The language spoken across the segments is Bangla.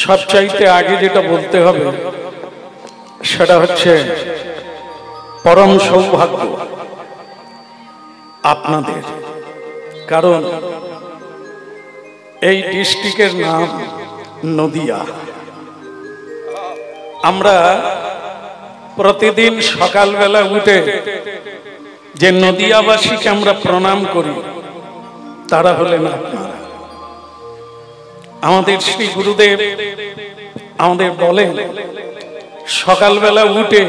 সবচাইতে আগে যেটা বলতে হবে সেটা হচ্ছে পরম সৌভাগ্য আপনাদের, কারণ এই ডিস্ট্রিক্টের নাম নদিয়া। আমরা প্রতিদিন সকালবেলা উঠে যে নদিয়াবাসীকে আমরা প্রণাম করি তারা হলেন আপনারা। আমাদের শ্রী গুরুদেব আমাদের বলেন সকালবেলা উঠে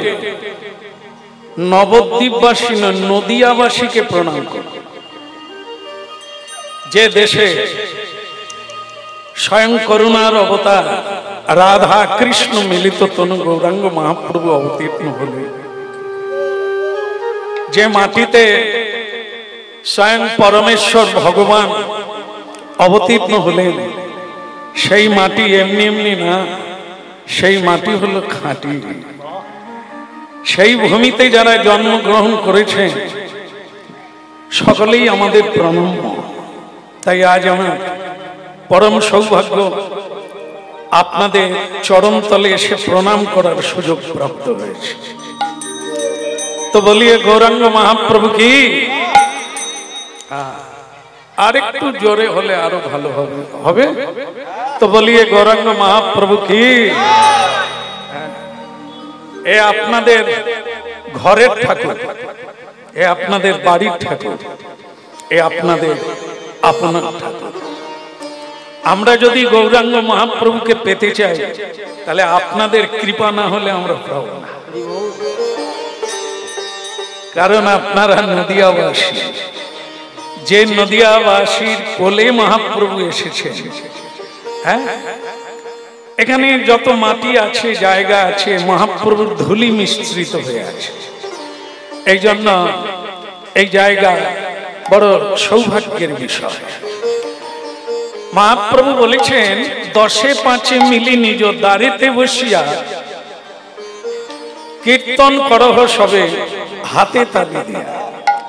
নবদ্বীপবাসী নদিয়াবাসীকে প্রণাম করো। যে দেশে স্বয়ং করুণার অবতার রাধা কৃষ্ণ মিলিত তনু গৌরাঙ্গ মহাপ্রভু অবতীর্ণ হলেন, যে মাটিতে স্বয়ং পরমেশ্বর ভগবান অবতীর্ণ হলেন, সেই মাটি এমনি এমনি না, সেই মাটি হলো খাঁটি। সেই ভূমিতে যারা জন্মগ্রহণ করেছে সকলেই আমাদের প্রণম্য। তাই আজ আমার পরম সৌভাগ্য আপনাদের চরণতলে এসে প্রণাম করার সুযোগ প্রাপ্ত হয়েছে। তো বলিয়ে গৌরাঙ্গ মহাপ্রভু কি। আর একটু জোরে হলে আরো ভালো হবে হবে তো বলিয়ে গৌরাঙ্গ মহাপ্রভু কি। এ আপনাদের ঘরের ঠাকুর, এ আপনাদের বাড়ির ঠাকুর, এ আপনাদের আপনার ঠাকুর। আমরা যদি গৌরাঙ্গ মহাপ্রভুকে পেতে চাই তাহলে আপনাদের কৃপা না হলে আমরা পাবো না, কারণ আপনারা নদিয়াবাসী। যে নদিয়াবাসীর কোলে মহাপ্রভু এসেছেন, হ্যাঁ, এখানে যত মাটি আছে, জায়গা আছে, মহাপ্রভুর ধুলি মিশ্রিত হয়ে আছে। এই জন্য এই জায়গা বড় সৌভাগ্যের বিষয়। মহাপ্রভু বলেছেন 10-5 মিলি নিজ দ্বারেতে বসিয়া কীর্তন করহ সবে হাতে তালি দিয়া।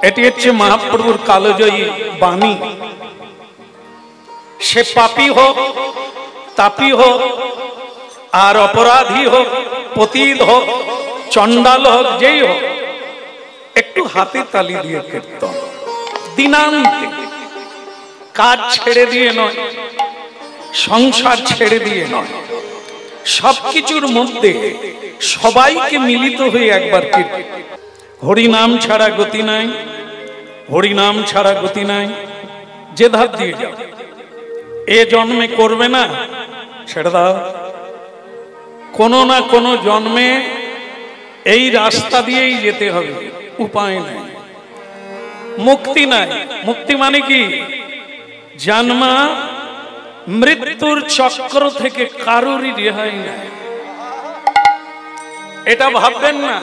এটি হচ্ছে মহাপ্রভুর কালজয়ী বাণী। সে পাপী হোক, তাপী হোক, আর অপরাধী হোক, পতিত হোক, চণ্ডাল হোক, যেই হোক, একটু হাতে তালি দিয়ে কীর্তন। দিনান্তে কাজ ছেড়ে দিয়ে নয়, সংসার ছেড়ে দিয়ে নয়, সবকিছুর মধ্যে সবাইকে মিলিত হয়ে একবার কীর্তন। হরিনাম ছাড়া গতি নাই, হরিনাম ছাড়া গতি নাই। যে ধার দিয়ে যাও, এ জন্মে করবে না সেটা দাও, কোনো না কোনো জন্মে এই রাস্তা দিয়েই যেতে হবে, উপায় নাই, মুক্তি নাই। মুক্তি মানে কি? জন্মা মৃত্যুর চক্র থেকে কারোরই রেহাই নাই। এটা ভাববেন না।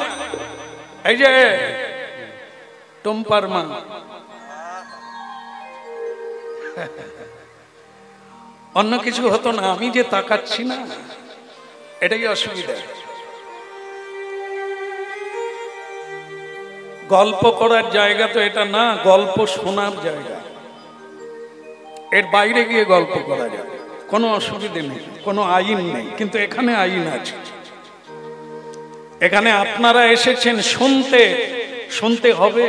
এই যে টুম্পার মা, অন্য কিছু হতো না, আমি যে তাকাচ্ছি না, এটাই অসুবিধা। গল্প করার জায়গা তো এটা না, গল্প শোনার জায়গা। এর বাইরে গিয়ে গল্প করা যাবে, কোনো অসুবিধে নেই, কোনো আইন নেই, কিন্তু এখানে আইন আছে। এখানে আপনারা এসেছেন শুনতে, শুনতে হবে।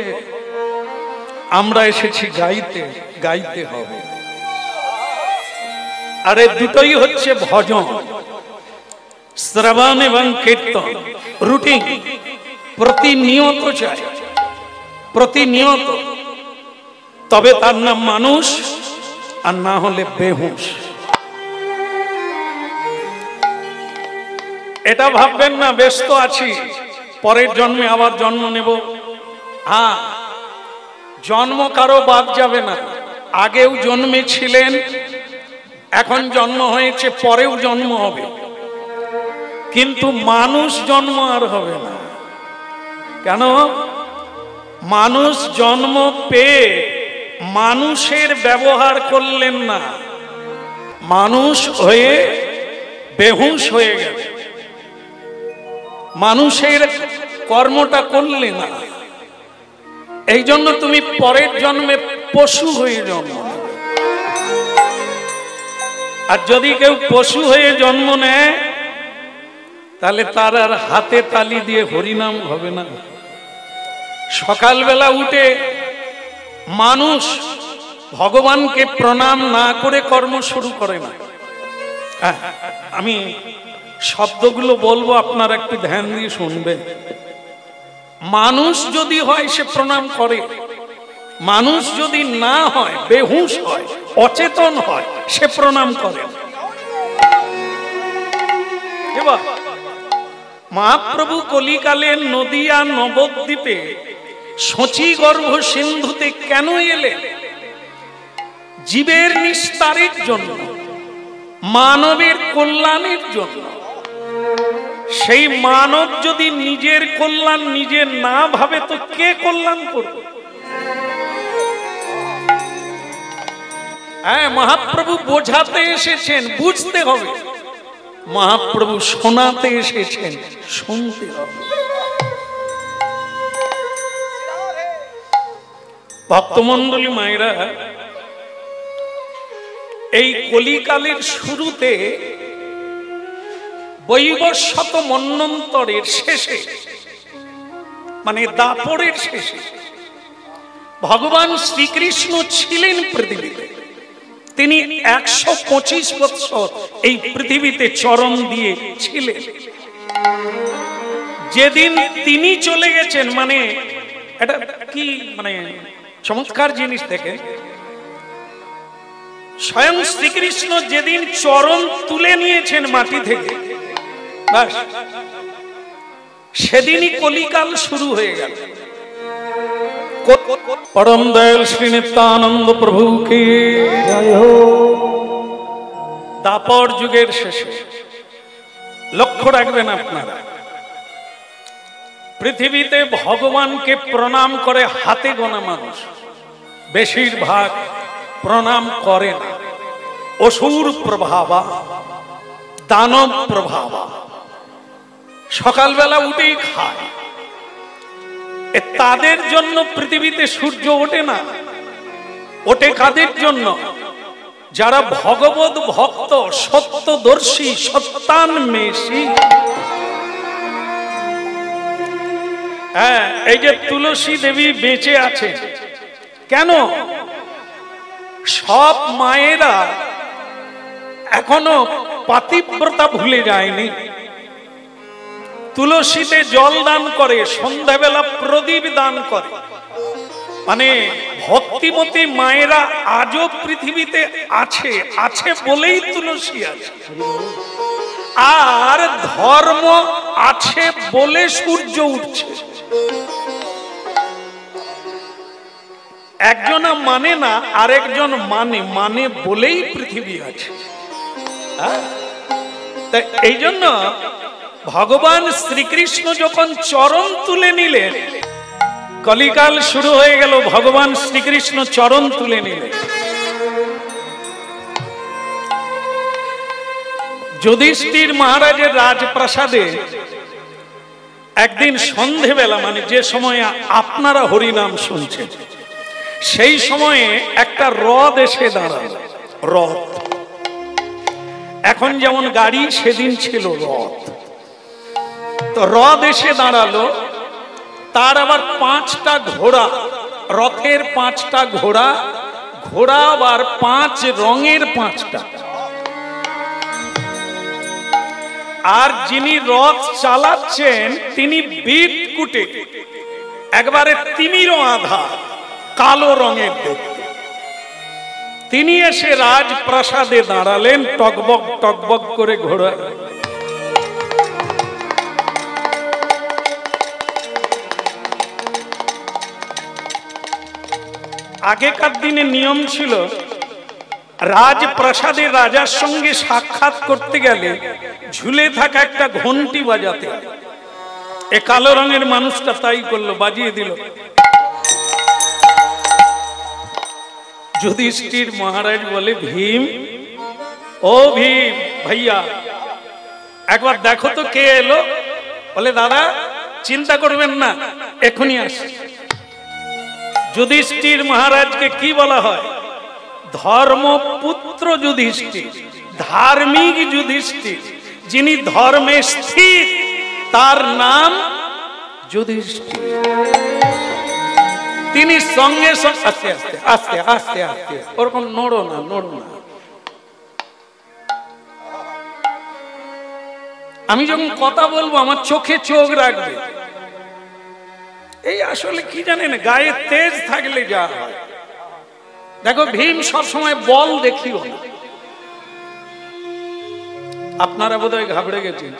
আমরা এসেছি গাইতে, গাইতে হবে। আর এই দুটোই হচ্ছে ভজন, শ্রবণ এবং কীর্তন। রুটিন প্রতিনিয়ত চাই, প্রতিনিয়ত। তবে তার নাম মানুষ, আর না হলে বেহুশ। এটা ভাববেন না ব্যস্ত আছি, পরের জন্মে আবার জন্ম নেব। হ্যাঁ, জন্ম কারো বাদ যাবে না। আগেও জন্মেছিলেন, এখন জন্ম হয়েছে, পরেও জন্ম হবে, কিন্তু মানুষ জন্ম আর হবে না। কেন? মানুষ জন্ম পেয়ে মানুষের ব্যবহার করলেন না, মানুষ হয়ে বেহুশ হয়ে গেল, মানুষের কর্মটা করলে না। এই জন্য তুমি পরের জন্মে পশু হয়ে জন্ম নেবে। আর যদি কেউ পশু হয়ে জন্ম নেয় তাহলে তার আর হাতে তালি দিয়ে হরিনাম হবে না। সকালবেলা উঠে মানুষ ভগবানকে প্রণাম না করে কর্ম শুরু করে না। আমি শব্দগুলো বলবো, আপনারা একটু ধ্যান দিয়ে শুনবেন। মানুষ যদি হয় সে প্রণাম করে, মানুষ যদি না হয়, বেহুশ হয়, অচেতন হয়, সে প্রণাম করে। এবার মহাপ্রভু কলিকালে নদিয়া নবদ্বীপে শচীগর্ভ সিন্ধুতে কেন এলেন? জীবের নিস্তারের জন্য, মানবের কল্যাণের জন্য। সেই মানব যদি নিজের কল্যাণ নিজে না ভাবে তো কে কল্যাণ করবে? হ্যাঁ, মহাপ্রভু বোঝাতে এসেছেন, বুঝতে হবে। মহাপ্রভু শোনাতে এসেছেন, শুনতে হবে। ভক্তমণ্ডলী মায়েরা, এই কলিকালের শুরুতে বৈবস্বত মন্বন্তরের শেষে, মানে দাপরের শেষে, ভগবান শ্রীকৃষ্ণ ছিলেন পৃথিবীতে। তিনি 125 বৎসর এই পৃথিবীতে চরণ দিয়ে ছিলেন। যেদিন তিনি চলে গেছেন, মানে এটা কি মানে চমৎকার জিনিস থেকে, স্বয়ং শ্রীকৃষ্ণ যেদিন চরণ তুলে নিয়েছেন মাটি থেকে, বাস সেদিনই কলিকাল শুরু হয়ে গেল। পরম দয়াল শ্রী নিত্যানন্দ প্রভু কি জয় হো। দাপর যুগের শেষে লক্ষ্য রাখবেন আপনারা, পৃথিবীতে ভগবানকে প্রণাম করে হাতে গোনা মানুষ, বেশিরভাগ প্রণাম করে না। অসুর প্রভাবা, দানব প্রভাবা, সকালবেলা উঠেই খায়। তাদের জন্য পৃথিবীতে সূর্য ওঠে না। ওঠে কাদের জন্য? যারা ভগবত ভক্ত, সত্যদর্শী, সত্যান্বেষী। হ্যাঁ, এই যে তুলসী দেবী বেঁচে আছে কেন? সব মায়েরা এখনো পাতিব্রতা ভুলে যায়নি। তুলসীতে জল দান করে, সন্ধ্যাবেলা প্রদীপ দান করে। মানে ভক্তিমতী মায়েরা আজও পৃথিবীতে আছে, আছে বলেই তুলসী আছে। আর ধর্ম আছে বলে সূর্য উঠছে। একজনা মানে না, আরেকজন মানে, মানে বলেই পৃথিবী আছে। তাই এই জন্য ভগবান শ্রীকৃষ্ণ যখন চরণ তুলে নিলেন, কলিকাল শুরু হয়ে গেল। ভগবান শ্রীকৃষ্ণ চরণ তুলে নিলেন। যুধিষ্ঠির মহারাজের রাজপ্রাসাদে একদিন সন্ধেবেলা, মানে যে সময়ে আপনারা হরিনাম শুনছেন, সেই সময়ে একটা রথ এসে দাঁড়াল। রথ, এখন যেমন গাড়ি, সেদিন ছিল রথ। তো রথ এসে দাঁড়ালো, তার আবার 5টা ঘোড়া, রথের 5টা ঘোড়া, ঘোড়া আবার 5 রঙের 5টা। আর যিনি রথ চালাচ্ছেন তিনি বিটকুটে, একবারে তিমিরও আধা, কালো রঙের দেখতে। তিনি এসে রাজপ্রাসাদে দাঁড়ালেন, টকবক টকবক করে ঘোড়া। আগেকার দিনে নিয়ম ছিল, রাজপ্রাসাদে রাজার সঙ্গে সাক্ষাৎ করতে গেলে ঝুলে থাকা একটা ঘন্টি বাজাতে। এ কালো রঙের মানুষটা তাই করলো, বাজিয়ে দিল। যুধিষ্ঠির মহারাজ বলে, ভীম, ও ভীম ভাইয়া, একবার দেখো তো কে এলো। বলে, দাদা চিন্তা করবেন না, এখনই আসে। যুধিষ্ঠির মহারাজকে কি বলা হয়? ধর্মপুত্র যুধিষ্ঠির। ধার্মিক যুধিষ্ঠির, যিনি ধর্মে স্থির, তার নাম যুধিষ্ঠির। তিনি সঙ্গে সঙ্গে আস্তে আস্তে আস্তে আস্তে আস্তে, ওরকম নড়ো না, নড়ো না। আমি যখন কথা বলবো আমার চোখে চোখ রাখবে। এই আসলে কি জানেন, গায়ে তেজ থাকলে যা হয়। দেখো ভীম সবসময় বল দেখিও না। আপনারা বোধহয় ঘাবড়ে গেছেন,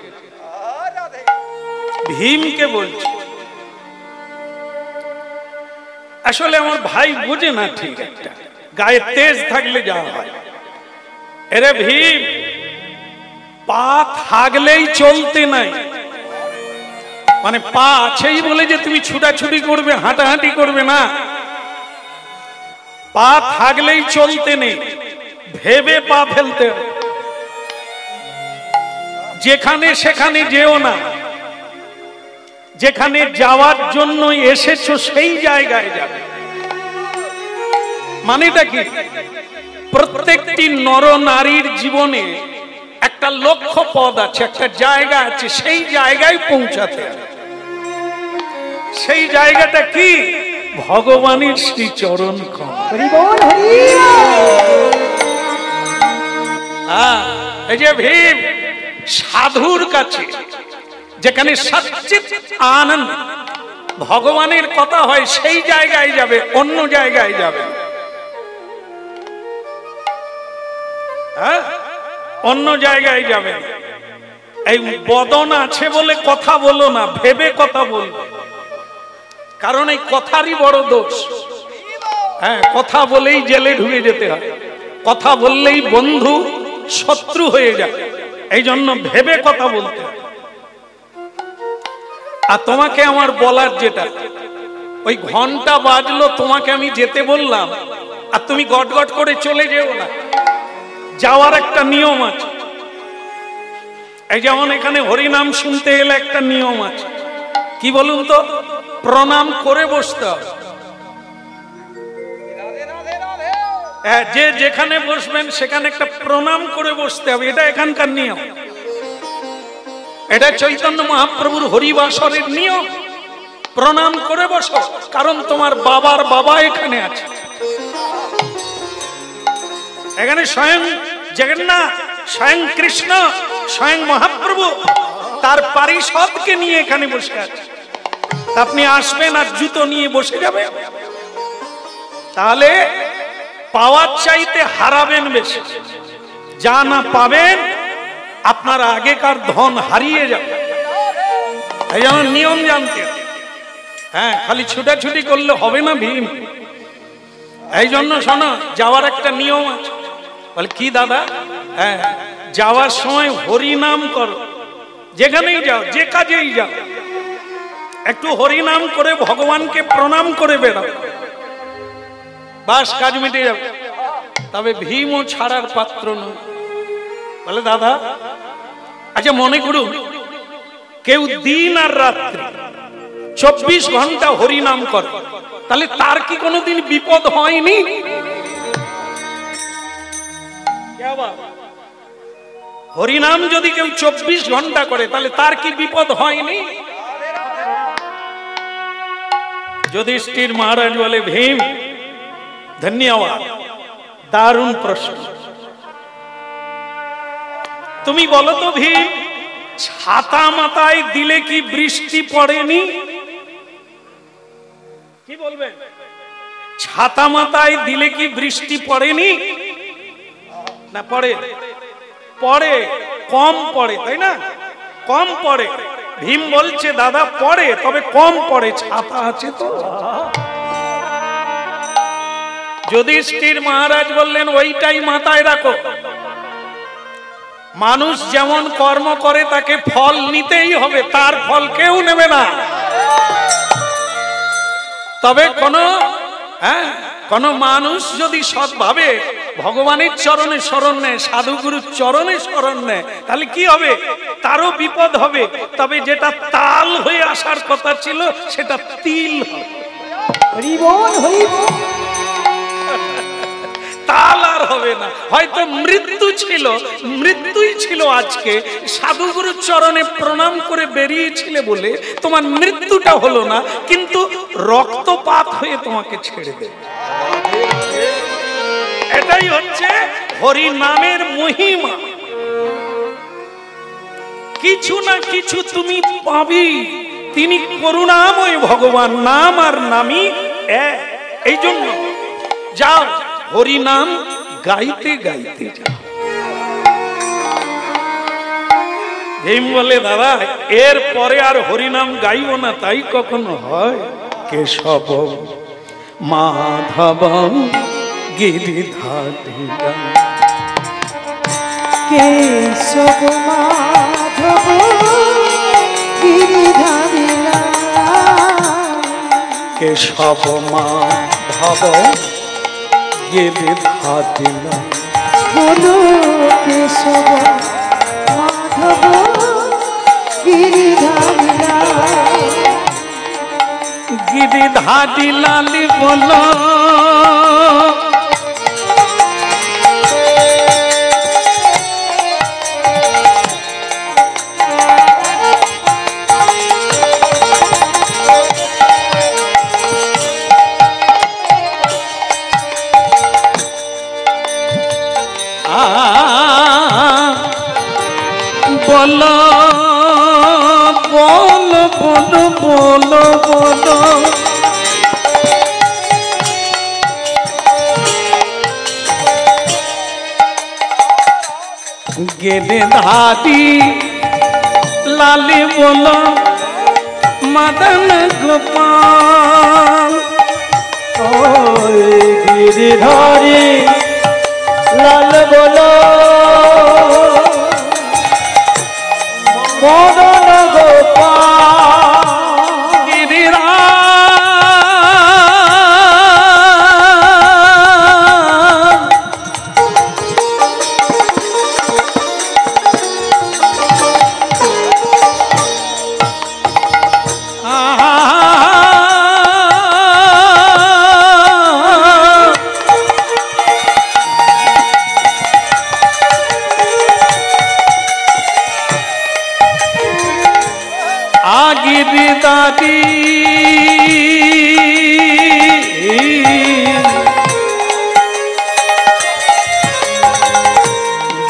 ভীমকে বলছি। আসলে আমার ভাই বোঝে না ঠিক একটা, গায়ে তেজ থাকলে যা হয়। এরে ভীম, পা থাকলেই চলতে নাই, মানে পা আছেই বলে যে তুমি ছুটাছুটি করবে, হাঁটাহাঁটি করবে না। পা থাকলেই চলতে নেই, ভেবে পা ফেলতে হবে। যেখানে সেখানে যেও না, যেখানে যাওয়ার জন্য এসেছো সেই জায়গায় যাবে। মানেটা কি? প্রত্যেকটি নর নারীর জীবনে একটা লক্ষ্য পদ আছে, একটা জায়গা আছে, সেই জায়গায় পৌঁছাতে হবে। সেই জায়গাটা কি? ভগবানের শ্রী চরণ কমল। এই যে ভীম সাধুর কাছে, যেখানে সচ্চিৎ আনন্দ ভগবানের কথা হয়, সেই জায়গায় যাবে, অন্য জায়গায় যাবে। অন্য জায়গায় যাবে। এই বদন আছে বলে কথা বলো না, ভেবে কথা বলবে। কারণ এই কথারই বড় দোষ। হ্যাঁ, কথা বলেই জেলে ঢুকে যেতে হয়, কথা বললেই বন্ধু শত্রু হয়ে যায়। এই জন্য ভেবে কথা বলতে হয়। আর তোমাকে আমার বলার যেটা, ওই ঘন্টা বাজলো, তোমাকে আমি যেতে বললাম, আর তুমি গটগট করে চলে যেও না। যাওয়ার একটা নিয়ম আছে। এই যেমন এখানে হরিনাম শুনতে এলে একটা নিয়ম আছে, কি বলুন তো? প্রণাম করে বসতে হবে। যে যেখানে বসবেন সেখানে একটা প্রণাম করে বসতে হবে, এটা এখানকার নিয়ম। এটা চৈতন্য মহাপ্রভুর হরিবাসরের নিয়ম। প্রণাম করে বসো, কারণ তোমার বাবার বাবা এখানে আছে। এখানে স্বয়ং জগন্নাথ, স্বয়ং কৃষ্ণ, স্বয়ং মহাপ্রভু তার পারিষদকে নিয়ে এখানে বসে আছে। আপনি আসবেন আর জুতো নিয়ে বসে যাবেন, তাহলে পাওয়ার চাইতে হারাবেন বেশি। যা না পাবেন, আপনার আগেকার ধন হারিয়ে যাবে। এই জন্য নিয়ম জানতে হবে। হ্যাঁ, খালি ছুটাছুটি করলে হবে না ভীম। এই জন্য শোনো, যাওয়ার একটা নিয়ম আছে। বলে কি দাদা? হ্যাঁ, যাওয়ার সময় হরিনাম করো। যেখানেই যাও, যে কাজেই যাও, একটু হরিনাম করে ভগবানকে প্রণাম করে বেরো, বাস কাজ মিটে যাবে। তবে ভীমও ছাড়ার পাত্র নয়। বলে দাদা, আচ্ছা মনে করুন কেউ দিন আর রাত্রি 24 ঘন্টা হরিনাম করে, তাহলে তার কি কোনোদিন বিপদ হয়নি? হরিনাম যদি কেউ 24 ঘন্টা করে, তাহলে তার কি বিপদ হয়নি? যুধিষ্ঠির মহারাজ বলে, ভীম ধন্যবাদ, দারুণ প্রশ্ন। তুমি বলো তো ভীম, ছাতা মাথায় দিলে কি বৃষ্টি পড়েনি? কি বলবেন? ছাতা মাথায় দিলে কি বৃষ্টি পড়েনি? না, পড়ে। পড়ে, কম পড়ে, তাই না? কম পড়ে। ভীম বলছে দাদা পড়ে, তবে কম পড়ে, ছাতা আছে তো। যুধিষ্ঠির মহারাজ বললেন, ওইটাই মাথায় রাখো। মানুষ যেমন কর্ম করে তাকে ফল নিতেই হবে, তার ফল কেউ নেবে না। তবে কোন মানুষ যদি সৎভাবে ভগবানের চরণে শরণ নেয়, সাধুগুরুর চরণে শরণ নেয়, তাহলে কি হবে? তারও বিপদ হবে, তবে যেটা তাল হয়ে আসার কথা ছিল সেটা তিল হবে। তাল আর হবে না। হয়তো মৃত্যু ছিল, মৃত্যুই ছিল আজকে, সাধুগুরুর চরণে প্রণাম করে বেরিয়েছিলে বলে তোমার মৃত্যুটা হলো না, কিন্তু রক্তপাত হয়ে তোমাকে ছেড়ে দেবে। এটাই হচ্ছে হরি নামের মহিমা। কিছু না কিছু তুমি পাবি। তিনি করুণাময় ভগবান, নাম আর নামই এক। এই জন্য যাও হরি নাম গাইতে গাইতে যাও। ভীম বলে দাদা এর পরে আর হরিনাম গাইব না, তাই কখনো হয়? কেশব মাধব গিরিধারী, কেশব মাধব গিরিধারী, কেশব মাধব গিরিধারী, বলো কেশব মাধব গিরিধারী, গিরিধারী লালি বলো বলো বলো বলো বলো বলো গিরিধারী লালি বলো মদন গোপাল, গিরিধারী লাল বলো মদন গোপাল, গিরিধারী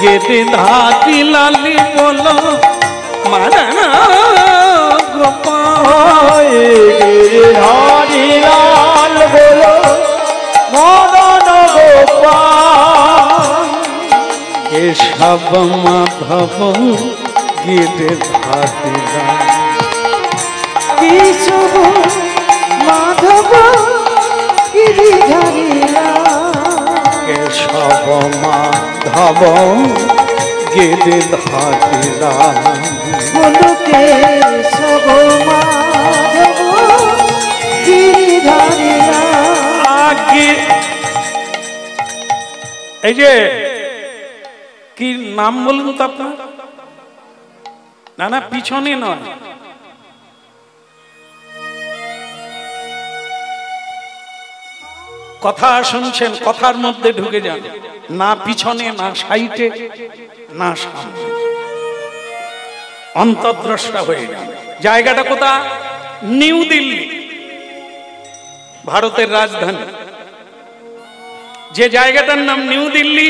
গিরিধারী লালি বলো মদন গোপাল, গিরিধারী লাল বলো মদন গোপাল, কেশব মাধব গিরিধারী, কেশব মাধব গিরিধারী, কেশব মাধব গিরিধারী, বলো কেশব মাধব গিরিধারী, আগে এই যে কি নাম বলুন তো আপনার? না না পিছনে নয়, কথা শুনছেন, কথার মধ্যে ঢুকে যান, না পিছনে না সাইডে না সামনে, অন্তর্দ্রষ্টা হয়ে যান। জায়গাটা কোথা? নিউ দিল্লি, ভারতের রাজধানী। যে জায়গাটার নাম নিউ দিল্লি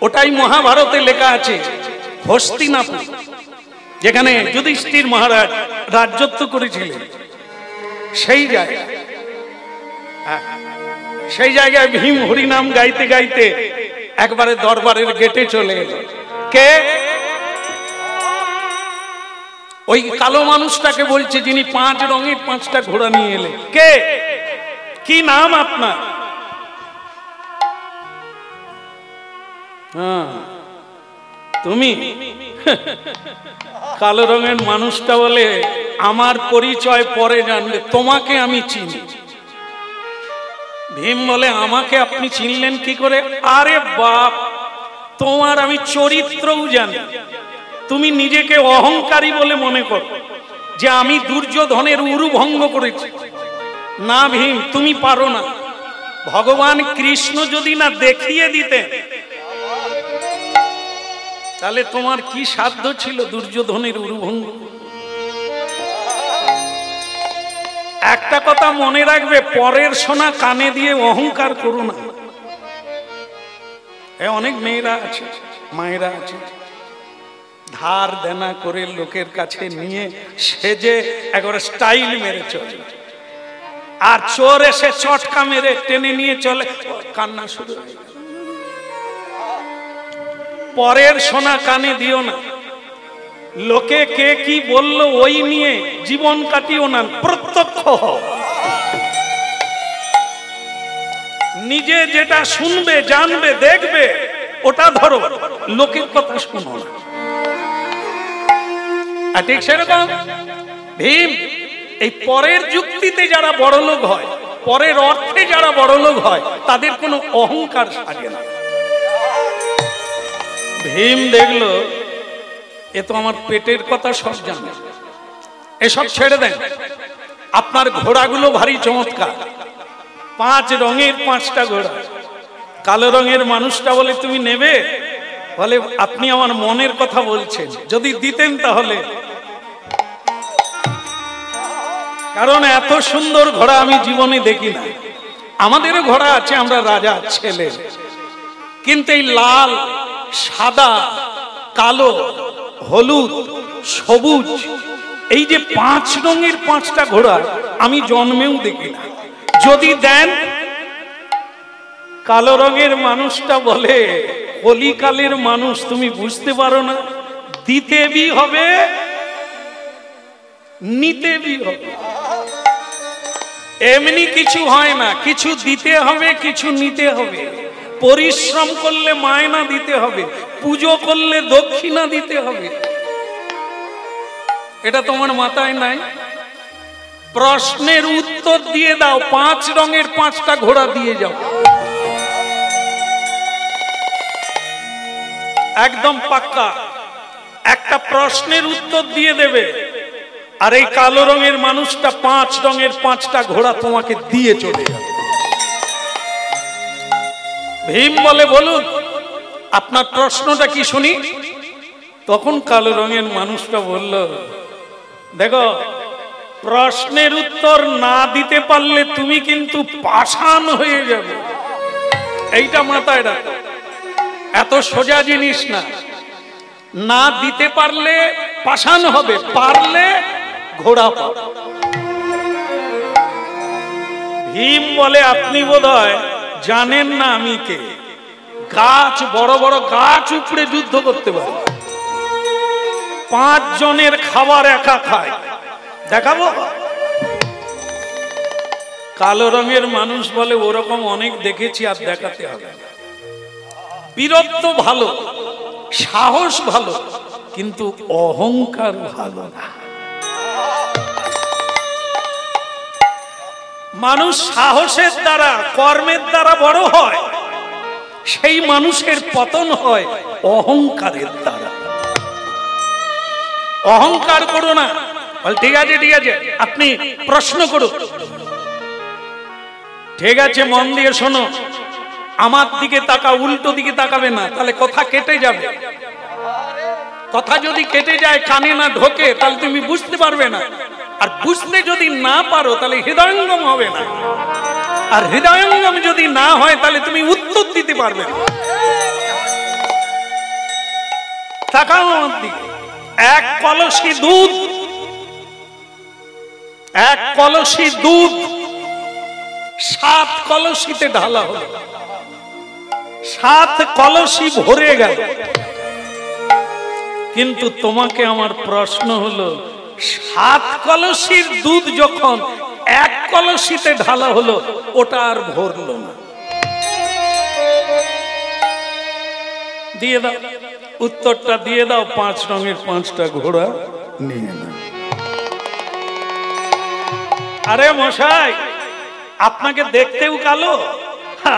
ওটাই মহাভারতে লেখা আছে হস্তিনাপুর, যেখানে যুধিষ্ঠির মহারাজ রাজত্ব করেছিলেন। সেই জায়গা, সেই জায়গায় ভীম হরিনাম গাইতে গাইতে একবারে দরবারের গেটে চলে এলো। কে? ওই কালো মানুষটাকে বলছে, যিনি 5 রঙের 5টা ঘোড়া নিয়ে এলেন। কে? কি নাম আপনার? হ্যাঁ তুমি? কালো রঙের মানুষটা বলে আমার পরিচয় পরে জানবে, তোমাকে আমি চিনি। ভীম বলে আমাকে আপনি চিনলেন কি করে? আরে বাপ, তোমার আমি চরিত্রও জানি। তুমি নিজেকে অহংকারী বলে মনে করো যে আমি দুর্যোধনের উরু ভঙ্গ করেছি। না ভীম, তুমি পারো না। ভগবান কৃষ্ণ যদি না দেখিয়ে দিতেন তাহলে তোমার কি সাধ্য ছিল দুর্যোধনের উরুভঙ্গ? একটা কথা মনে রাখবে, পরের সোনা কানে দিয়ে অহংকার করো না। অনেক মেয়েরা আছে, মায়েরা আছে, ধার দেনা করে লোকের কাছে নিয়ে সেজে একবারে স্টাইল মেরে চলে, আর চোর এসে চটকা মেরে টেনে নিয়ে চলে, কান্না শুরু হয়ে গেল। পরের সোনা কানে দিও না। লোকে কে কি বললো ওই নিয়ে জীবন কাটিও না, প্রত্যক্ষ হও। নিজে যেটা শুনবে, জানবে, দেখবে ওটা ধরো, লোকের কথা শুনো না। আর ঠিক সেরকম ভীম এই পরের যুক্তিতে যারা বড় লোক হয়, পরের অর্থে যারা বড় লোক হয়, তাদের কোনো অহংকার থাকে না। ভীম দেখলো এ তো আমার পেটের কথা সব জানে, এসব ছেড়ে দেন। আপনার ঘোড়াগুলো ভারী চমৎকার, 5 রঙের 5টা ঘোড়া। কালো রঙের মানুষটা বলে তুমি নেবে? বলে আপনি আমার মনের কথা বলছেন, যদি দিতেন তাহলে। কারণ এত সুন্দর ঘোড়া আমি জীবনে দেখি না। আমাদেরও ঘোড়া আছে, আমরা রাজা ছেলে, কিন্তু এই লাল, সাদা, কালো, হলুদ, সবুজ, এই যে 5 রঙের 5টা ঘোড়া আমি জন্মেও দেখি না। যদি দেন, কালো রঙের মানুষটা বলে কলিকালের মানুষ, তুমি বুঝতে পারো না, দিতে বি হবে, নিতে বি হবে। এমনি কিছু হয় না, কিছু দিতে হবে, কিছু নিতে হবে। পরিশ্রম করলে মায়না দিতে হবে, পুজো করলে দক্ষিণা দিতে হবে। এটা তোমার মাথায় নাই? প্রশ্নের উত্তর দিয়ে দাও, 5 রঙের 5টা ঘোড়া দিয়ে যাও, একদম পাক্কা। একটা প্রশ্নের উত্তর দিয়ে দেবে, আর এই কালো রঙের মানুষটা 5 রঙের 5টা ঘোড়া তোমাকে দিয়ে চলে যাবে। ভীম বলে বলুন আপনার প্রশ্নটা কি শুনি। তখন কালো রঙের মানুষটা বলল, দেখো, প্রশ্নের উত্তর না দিতে পারলে তুমি কিন্তু পাষাণ হয়ে যাবে, এইটা মাথায় রাখো। এত সোজা জিনিস না। না দিতে পারলে পাষাণ হবে, পারলে ঘোড়া পাবে। ভীম বলে আপনি বোধহয় জানেন না আমি কে। গাছ, বড় বড় গাছ উপড়ে যুদ্ধ করতে পারে, 5 জনের খাবার একা খায়, দেখাবো? কালো রঙের মানুষ বলে ওরকম অনেক দেখেছি, আর দেখাতে হবে। বীরত্ব ভালো, সাহস ভালো, কিন্তু অহংকার ভালো না। মানুষ সাহসের দ্বারা, কর্মের দ্বারা বড় হয়, সেই মানুষের পতন হয় অহংকারের দ্বারা। অহংকার করো না। বল ঠিক আছে, ঠিক আছে, আপনি প্রশ্ন করুন। ঠিক আছে, মন দিয়ে শোনো, আমার দিকে তাকা, উল্টো দিকে তাকাবে না, তাহলে কথা কেটে যাবে। কথা যদি কেটে যায়, কানে না ঢোকে, তাহলে তুমি বুঝতে পারবে না। আর বুঝতে যদি না পারো তাহলে হৃদয়ঙ্গম হবে না, আর হৃদয়ঙ্গম যদি না হয় তাহলে তুমি উত্তর দিতে পারবে না। তাকাও আমার দিকে। 1 কলসি দুধ, 1 কলসি দুধ 7 কলসিতে ঢালা হলো, 7 কলসি ভরে গেল। কিন্তু তোমাকে আমার প্রশ্ন হলো, 7 কলসির দুধ যখন 1 কলসিতে ঢালা হলো, ওটা আর ভরলো না। দিয়ে দাও উত্তরটা, দিয়ে দাও। 5 রঙের 5টা ঘোড়া নিয়ে নাও। আরে মশাই, আপনাকে দেখতেও কালো,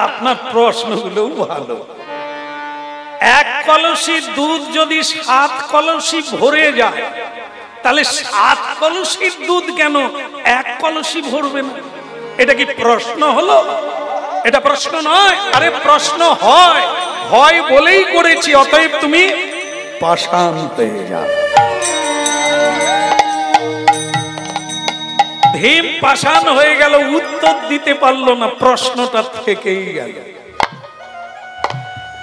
আপনার প্রশ্নগুলোও ভালো। 1 কলসি দুধ যদি 7 কলসি ভরে যায়, তাহলে 7 কলসির দুধ কেন 1 কলসি ভরবে না? এটা কি প্রশ্ন হলো? এটা প্রশ্ন নয়। আরে প্রশ্ন হয়, হয় বলেই করেছি, অতএব তুমি পাষাণ হয়ে যাও। ভীম পাষাণ হয়ে গেল, উত্তর দিতে পারলো না, প্রশ্নটা থেকেই গেল।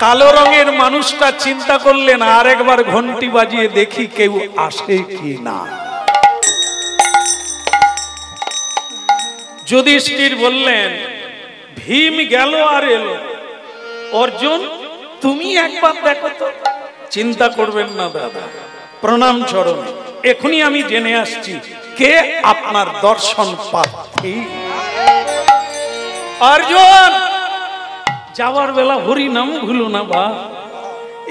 কালো রঙের মানুষটা চিন্তা করলেন আরেকবার ঘন্টি বাজিয়ে দেখি কেউ আসে কি না। যুধিষ্ঠির বললেন ভীম গেল আর এলো, অর্জুন তুমি একবার দেখো তো। চিন্তা করবেন না দাদা, প্রণাম চরণ, এখনই আমি জেনে আসছি কে আপনার দর্শন প্রার্থী। অর্জুন যাওয়ার বেলা হরি নাম ভুলো না বা,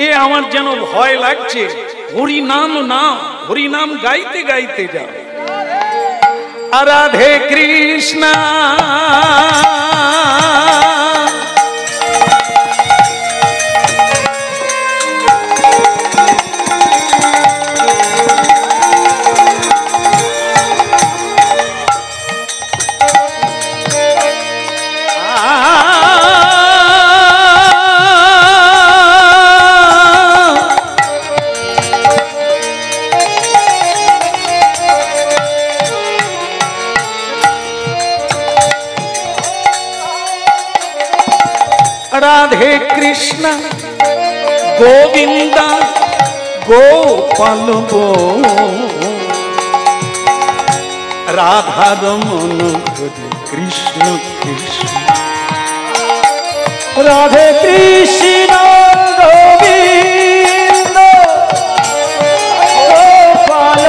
এ আমার যেন ভয় লাগছে। হরি নাম না, হরি নাম গাইতে গাইতে যাও। রাধে কৃষ্ণ রাধে কৃষ্ণ গোবিন্দ গোপাল রাধা রমন কৃষ্ণ কৃষ্ণ রাধে কৃষ্ণ গোবিন্দ গোপাল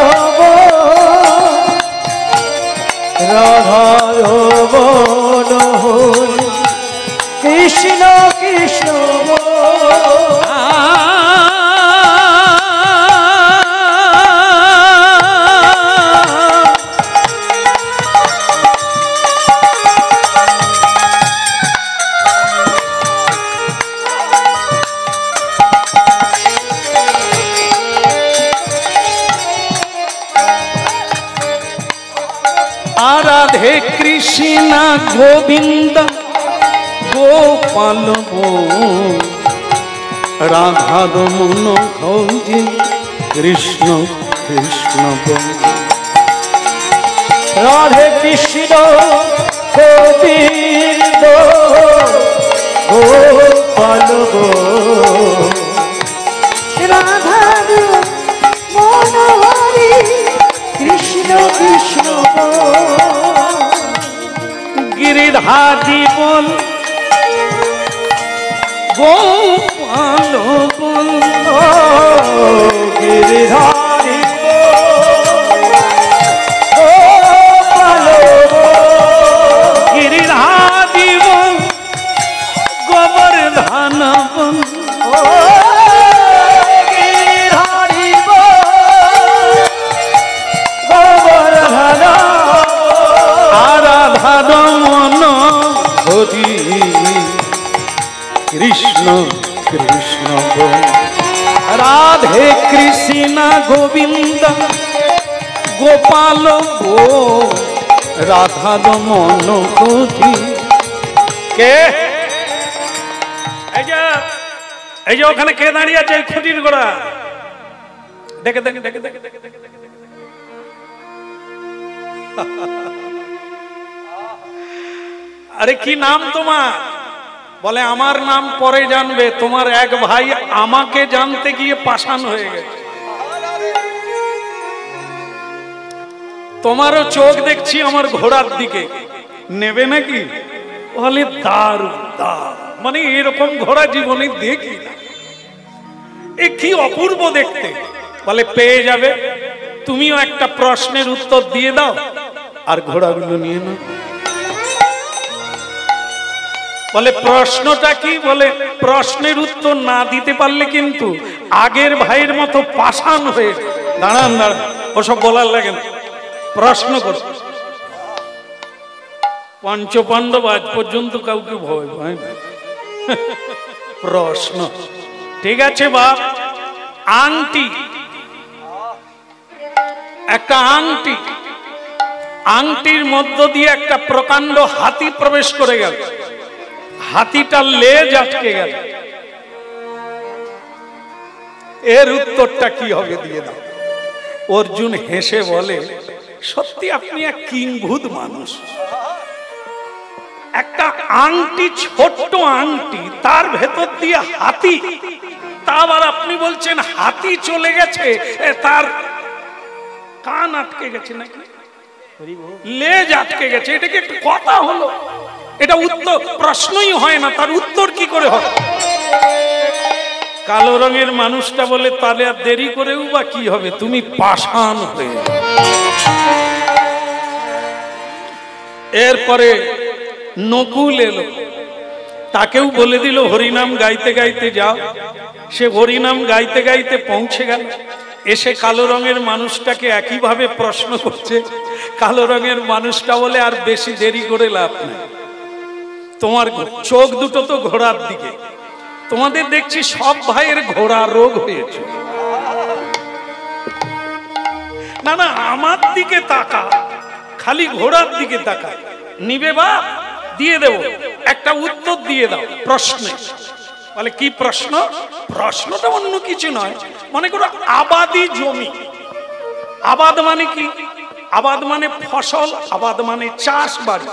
রাধা রমন কৃষ্ণ কৃষ্ণ রাধে কৃষ্ণ গোবিন্দ গোপাল রাধা রমন কৃষ্ণ কৃষ্ণ রাধে কৃষ্ণ গোবিন্দ গোপাল রাধা মনোহরি কৃষ্ণ কৃষ্ণ গিরিধারী বল গোপাল বল গিরিধারী গোপাল গিরিধারী বল গোবর্ধন বল গিরিধারী গোবর্ধন রাধা রমন হরি কৃষ্ণ কৃষ্ণ রাধে কৃষ্ণ গোবিন্দ গোপাল রাধা রমন হরি। কে এই যে ওখানে কে দাঁড়িয়ে আছে খুঁটির গোড়া? দেখে দেখে দেখে দেখে দেখে দেখে আরে কি নাম তোমার? বলে আমার নাম পরে জানবে, তোমার এক ভাই আমাকে জানতে গিয়ে পাষাণ হয়ে গেছে। তোমারও চোখ দেখছি আমার ঘোড়ার দিকে, নেবে নাকি? বলে দারুণ দারুণ, মানে এরকম ঘোড়া জীবনে দেখি না, এ কি অপূর্ব দেখতে। বলে পেয়ে যাবে, তুমিও একটা প্রশ্নের উত্তর দিয়ে দাও আর ঘোড়াগুলো নিয়ে নাও। বলে প্রশ্নটা কি? বলে প্রশ্নের উত্তর না দিতে পারলে কিন্তু আগের ভাইয়ের মতো পাষাণ হয়ে দাঁড়ান দাঁড়ান, ওসব বলার লাগে না, প্রশ্ন কর। পঞ্চপাণ্ডব আজ পর্যন্ত কাউকে ভয় পায় না। প্রশ্ন ঠিক আছে বাপ। আংটি, একটা আংটি, আংটির মধ্য দিয়ে একটা প্রকাণ্ড হাতি প্রবেশ করে গেল। হাতিটার লেজ আটকে গেল, এর উত্তরটা কি হবে দিয়ে দাও। অর্জুন হেসে বলে, সত্যি আপনি এক কিংভূত মানুষ। একটা আংটি, ছোট্ট আংটি, তার ভেতর দিয়ে হাতি, তা আবার আপনি বলছেন হাতি চলে গেছে, তার কান আটকে গেছে নাকি, লেজ আটকে গেছে, এটা কি একটা কথা হলো? এটা উত্তর, প্রশ্নই হয় না, তার উত্তর কি করে হয়? কালো রঙের মানুষটা বলে, তাহলে আর দেরি করেও বা কি হবে, তুমি পাষাণ হয়ে। এরপরে নকুল এলো, তাকেও বলে দিল হরিনাম গাইতে গাইতে যাও। সে হরিনাম গাইতে গাইতে পৌঁছে গেল, এসে কালো রঙের মানুষটাকে একইভাবে প্রশ্ন করছে। কালো রঙের মানুষটা বলে, আর বেশি দেরি করে লাভ নেই, তোমার চোখ দুটো তো ঘোড়ার দিকে, তোমাদের দেখছি সব ভাইয়ের ঘোড়া রোগ হয়েছে। না না, আমার দিকে তাকা, খালি ঘোড়ার দিকে তাকা, নিবে বা দিয়ে দেব, একটা উত্তর দিয়ে দাও প্রশ্নে। বলে কি প্রশ্ন? প্রশ্নটা অন্য কিছু নয়, মনে করো আবাদি জমি। আবাদ মানে কি? আবাদ মানে ফসল, আবাদ মানে চাষ বাড়ি।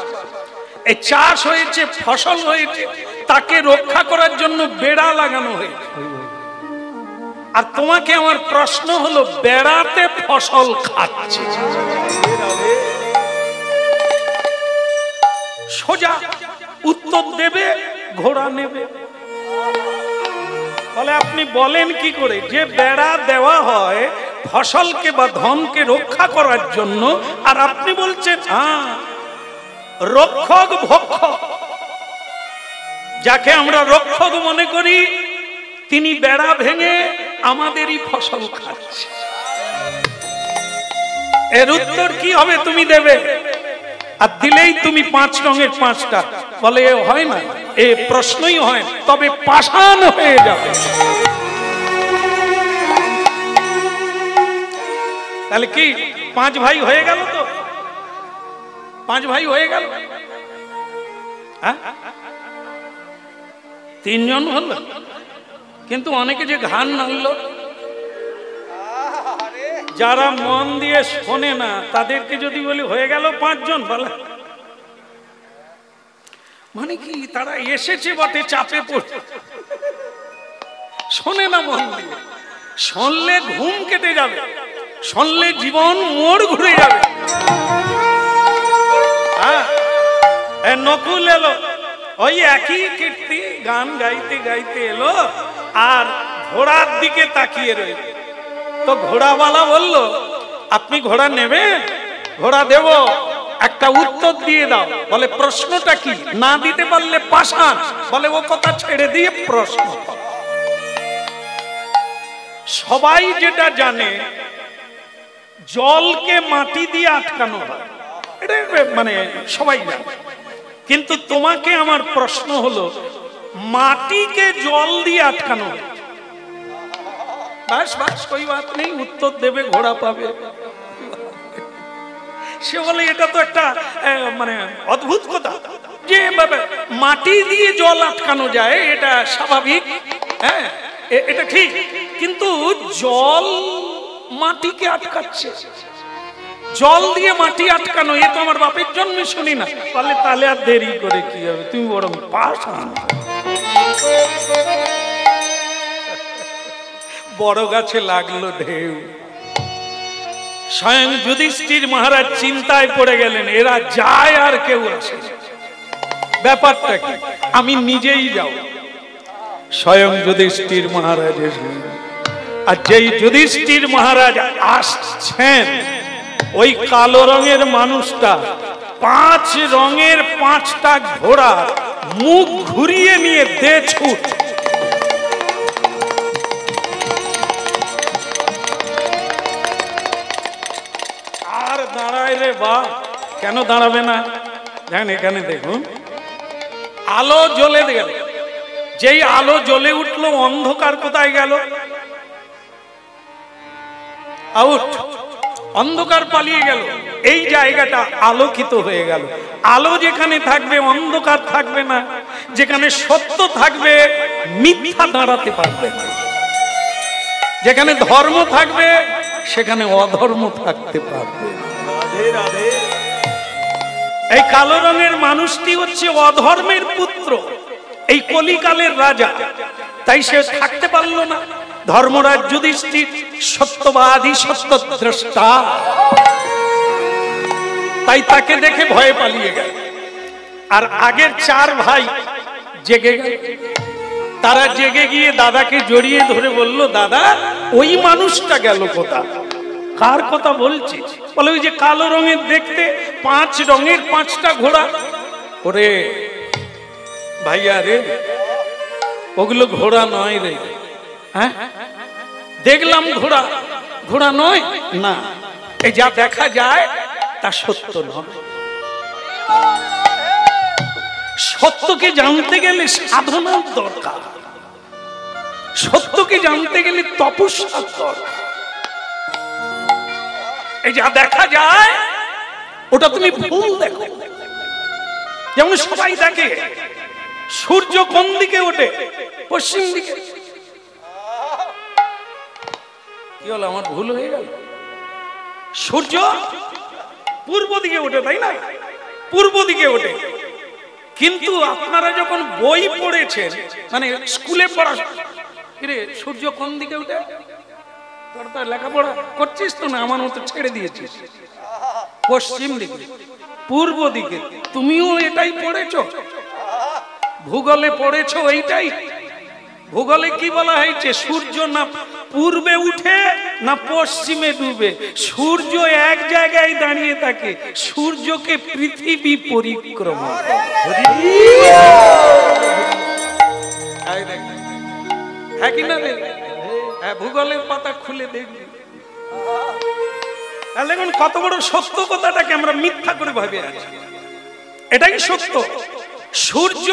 এই চাষ হয়েছে, ফসল হয়েছে, তাকে রক্ষা করার জন্য বেড়া লাগানো হয়েছে। আর তোমাকে আমার প্রশ্ন হলো, বেড়াতে ফসল খাচ্ছে, সোজা উত্তর দেবে, ঘোড়া নেবে। বলে আপনি বলেন কি করে যে বেড়া দেওয়া হয় ফসলকে বা ধনকে রক্ষা করার জন্য, আর আপনি বলছেন রক্ষক ভক্ষক, যাকে আমরা রক্ষক মনে করি, তিনি বেড়া ভেঙে আমাদেরই ফসল খাচ্ছে। এর উত্তর কি হবে তুমি দেবে, আর দিলেই তুমি 5 রঙের 5টা। বলে এ হয় না, এ প্রশ্নই হয়, তবে পাষাণ হয়ে যাবে। তাহলে কি 5 ভাই হয়ে গেল? তো 5 ভাই হয়ে গেল, 3 জন হলো, কিন্তু অনেকে যে ঘান নাড়লো, যারা মন দিয়ে শোনে না তাদেরকে যদি বলি হয়ে গেল 5 জন, বলে মানে কি তারা এসেছে বটে, চাপে পড়ে শোনে না মন দিয়ে। শুনলে ঘুম কেটে যাবে, শুনলে জীবন মোড় ঘুরে যাবে। নকুল এলো, ওই একই কীর্তি গান গাইতে গাইতে এলো, আর ঘোড়ার দিকে তাকিয়ে রইল। তো ঘোড়াওয়ালা বলল, আপনি ঘোড়া নেবেন? ঘোড়া দেব, একটা উত্তর দিয়ে দাও। বলে প্রশ্নটা কি? না দিতে পারলে পাষাণ। বলে ও কথা ছেড়ে দিয়ে প্রশ্ন। সবাই যেটা জানে, জলকে মাটি দিয়ে আটকানো হয়, এটা মানে সবাই জানে। কিন্তু তোমাকে আমার প্রশ্ন হলো, মাটিকে জল দিয়ে আটকানো হয়। বাস বাস, কোই বাত নেই, উত্তর দেবে, ঘোড়া পাবে। সে বলে এটা তো একটা মানে অদ্ভুত কথা, যে মাটি দিয়ে জল আটকানো যায়, এটা স্বাভাবিক, হ্যাঁ এটা ঠিক, কিন্তু জল মাটিকে আটকাচ্ছে, জল দিয়ে মাটি আটকানো, এ তো আমার বাপের জন্মে শুনি না। তাহলে আর দেরি করে কি হবে, তুমি বরং পাষাণ। বড় গাছে লাগলো ঢেউ। স্বয়ং যুধিষ্ঠির মহারাজ চিন্তায় পড়ে গেলেন, এরা যায় আর কেউ আসে, ব্যাপারটা কি, আমি নিজেই যাও। স্বয়ং যুধিষ্ঠির মহারাজ এসেছেন, আর যেই যুধিষ্ঠির মহারাজ আসছেন, ওই কালো রঙের মানুষটা 5 রঙের 5টা ঘোড়া মুখ ঘুরিয়ে নিয়ে দে ছুট। আর দাঁড়ায় রে বা, কেন দাঁড়াবে না? জানেন, এখানে দেখুন আলো জ্বলে গেল, যেই আলো জ্বলে উঠলো, অন্ধকার কোথায় গেল? আউট, অন্ধকার পালিয়ে গেল। এই জায়গাটা আলোকিত হয়ে গেল। আলো যেখানে থাকবে অন্ধকার থাকবে না। যেখানে সত্য থাকবে মিথ্যা দাঁড়াতে পারবে না, যেখানে ধর্ম থাকবে সেখানে অধর্ম থাকতে পারবে না। এই কালো রঙের মানুষটি হচ্ছে অধর্মের পুত্র, এই কলিকালের রাজা, তাই সে থাকতে পারলো না। ধর্মরাজ যুধিষ্ঠির সত্যবাদী, সত্যদ্রষ্টা, তাই তাকে দেখে ভয়ে পালিয়ে গেল। আর আগের চার ভাই জেগে গেল। তারা জেগে গিয়ে দাদাকে জড়িয়ে ধরে বলল, দাদা ওই মানুষটা গেল কোথায়? কার কথা বলছিস? বলে ওই যে কালো রঙের দেখতে, 5 রঙের 5টা ঘোড়া। ওরে ভাইয়া রে, ওগুলো ঘোড়া নয় রে। হ্যাঁ দেখলাম ঘোড়া, ঘোড়া নয় না, এই যা দেখা যায় তা সত্য নয়। সত্যকে জানতে গেলে সাধনার দরকার, সত্যকে জানতে গেলে তপস্যার দরকার। এই যা দেখা যায় ওটা তুমি ভুল দেখো। যেমন সবাই দেখে সূর্য কোন দিকে ওঠে? পশ্চিম দিকে। কি হলো, আমার ভুল হয়ে গেল? সূর্য পূর্ব দিকে ওঠে, তাই না? পূর্ব দিকে ওঠে। কিন্তু আপনারা যখন বই পড়েছেন, মানে স্কুলে পড়া, সূর্য কোন দিকে ওঠে? তোর লেখাপড়া করছিস তো না, আমার মতো ছেড়ে দিয়েছিস। পশ্চিম দিকে, পূর্ব দিকে। তুমিও এটাই পড়েছো, ভূগোলে পড়েছো এইটাই। ভূগোলে কি বলা হয়েছে? সূর্য না পূর্বে উঠে না পশ্চিমে ডুবে, সূর্য এক জায়গায় দাঁড়িয়ে থাকে। সূর্যকে পৃথিবী পরিক্রমা করে। হ্যাঁ কি না রে? হ্যাঁ, ভূগোলের পাতা খুলে দেখবি। দেখুন কত বড় সত্য কথাটাকে আমরা মিথ্যা করে ভাবে আছি। এটাই সত্য। সূর্য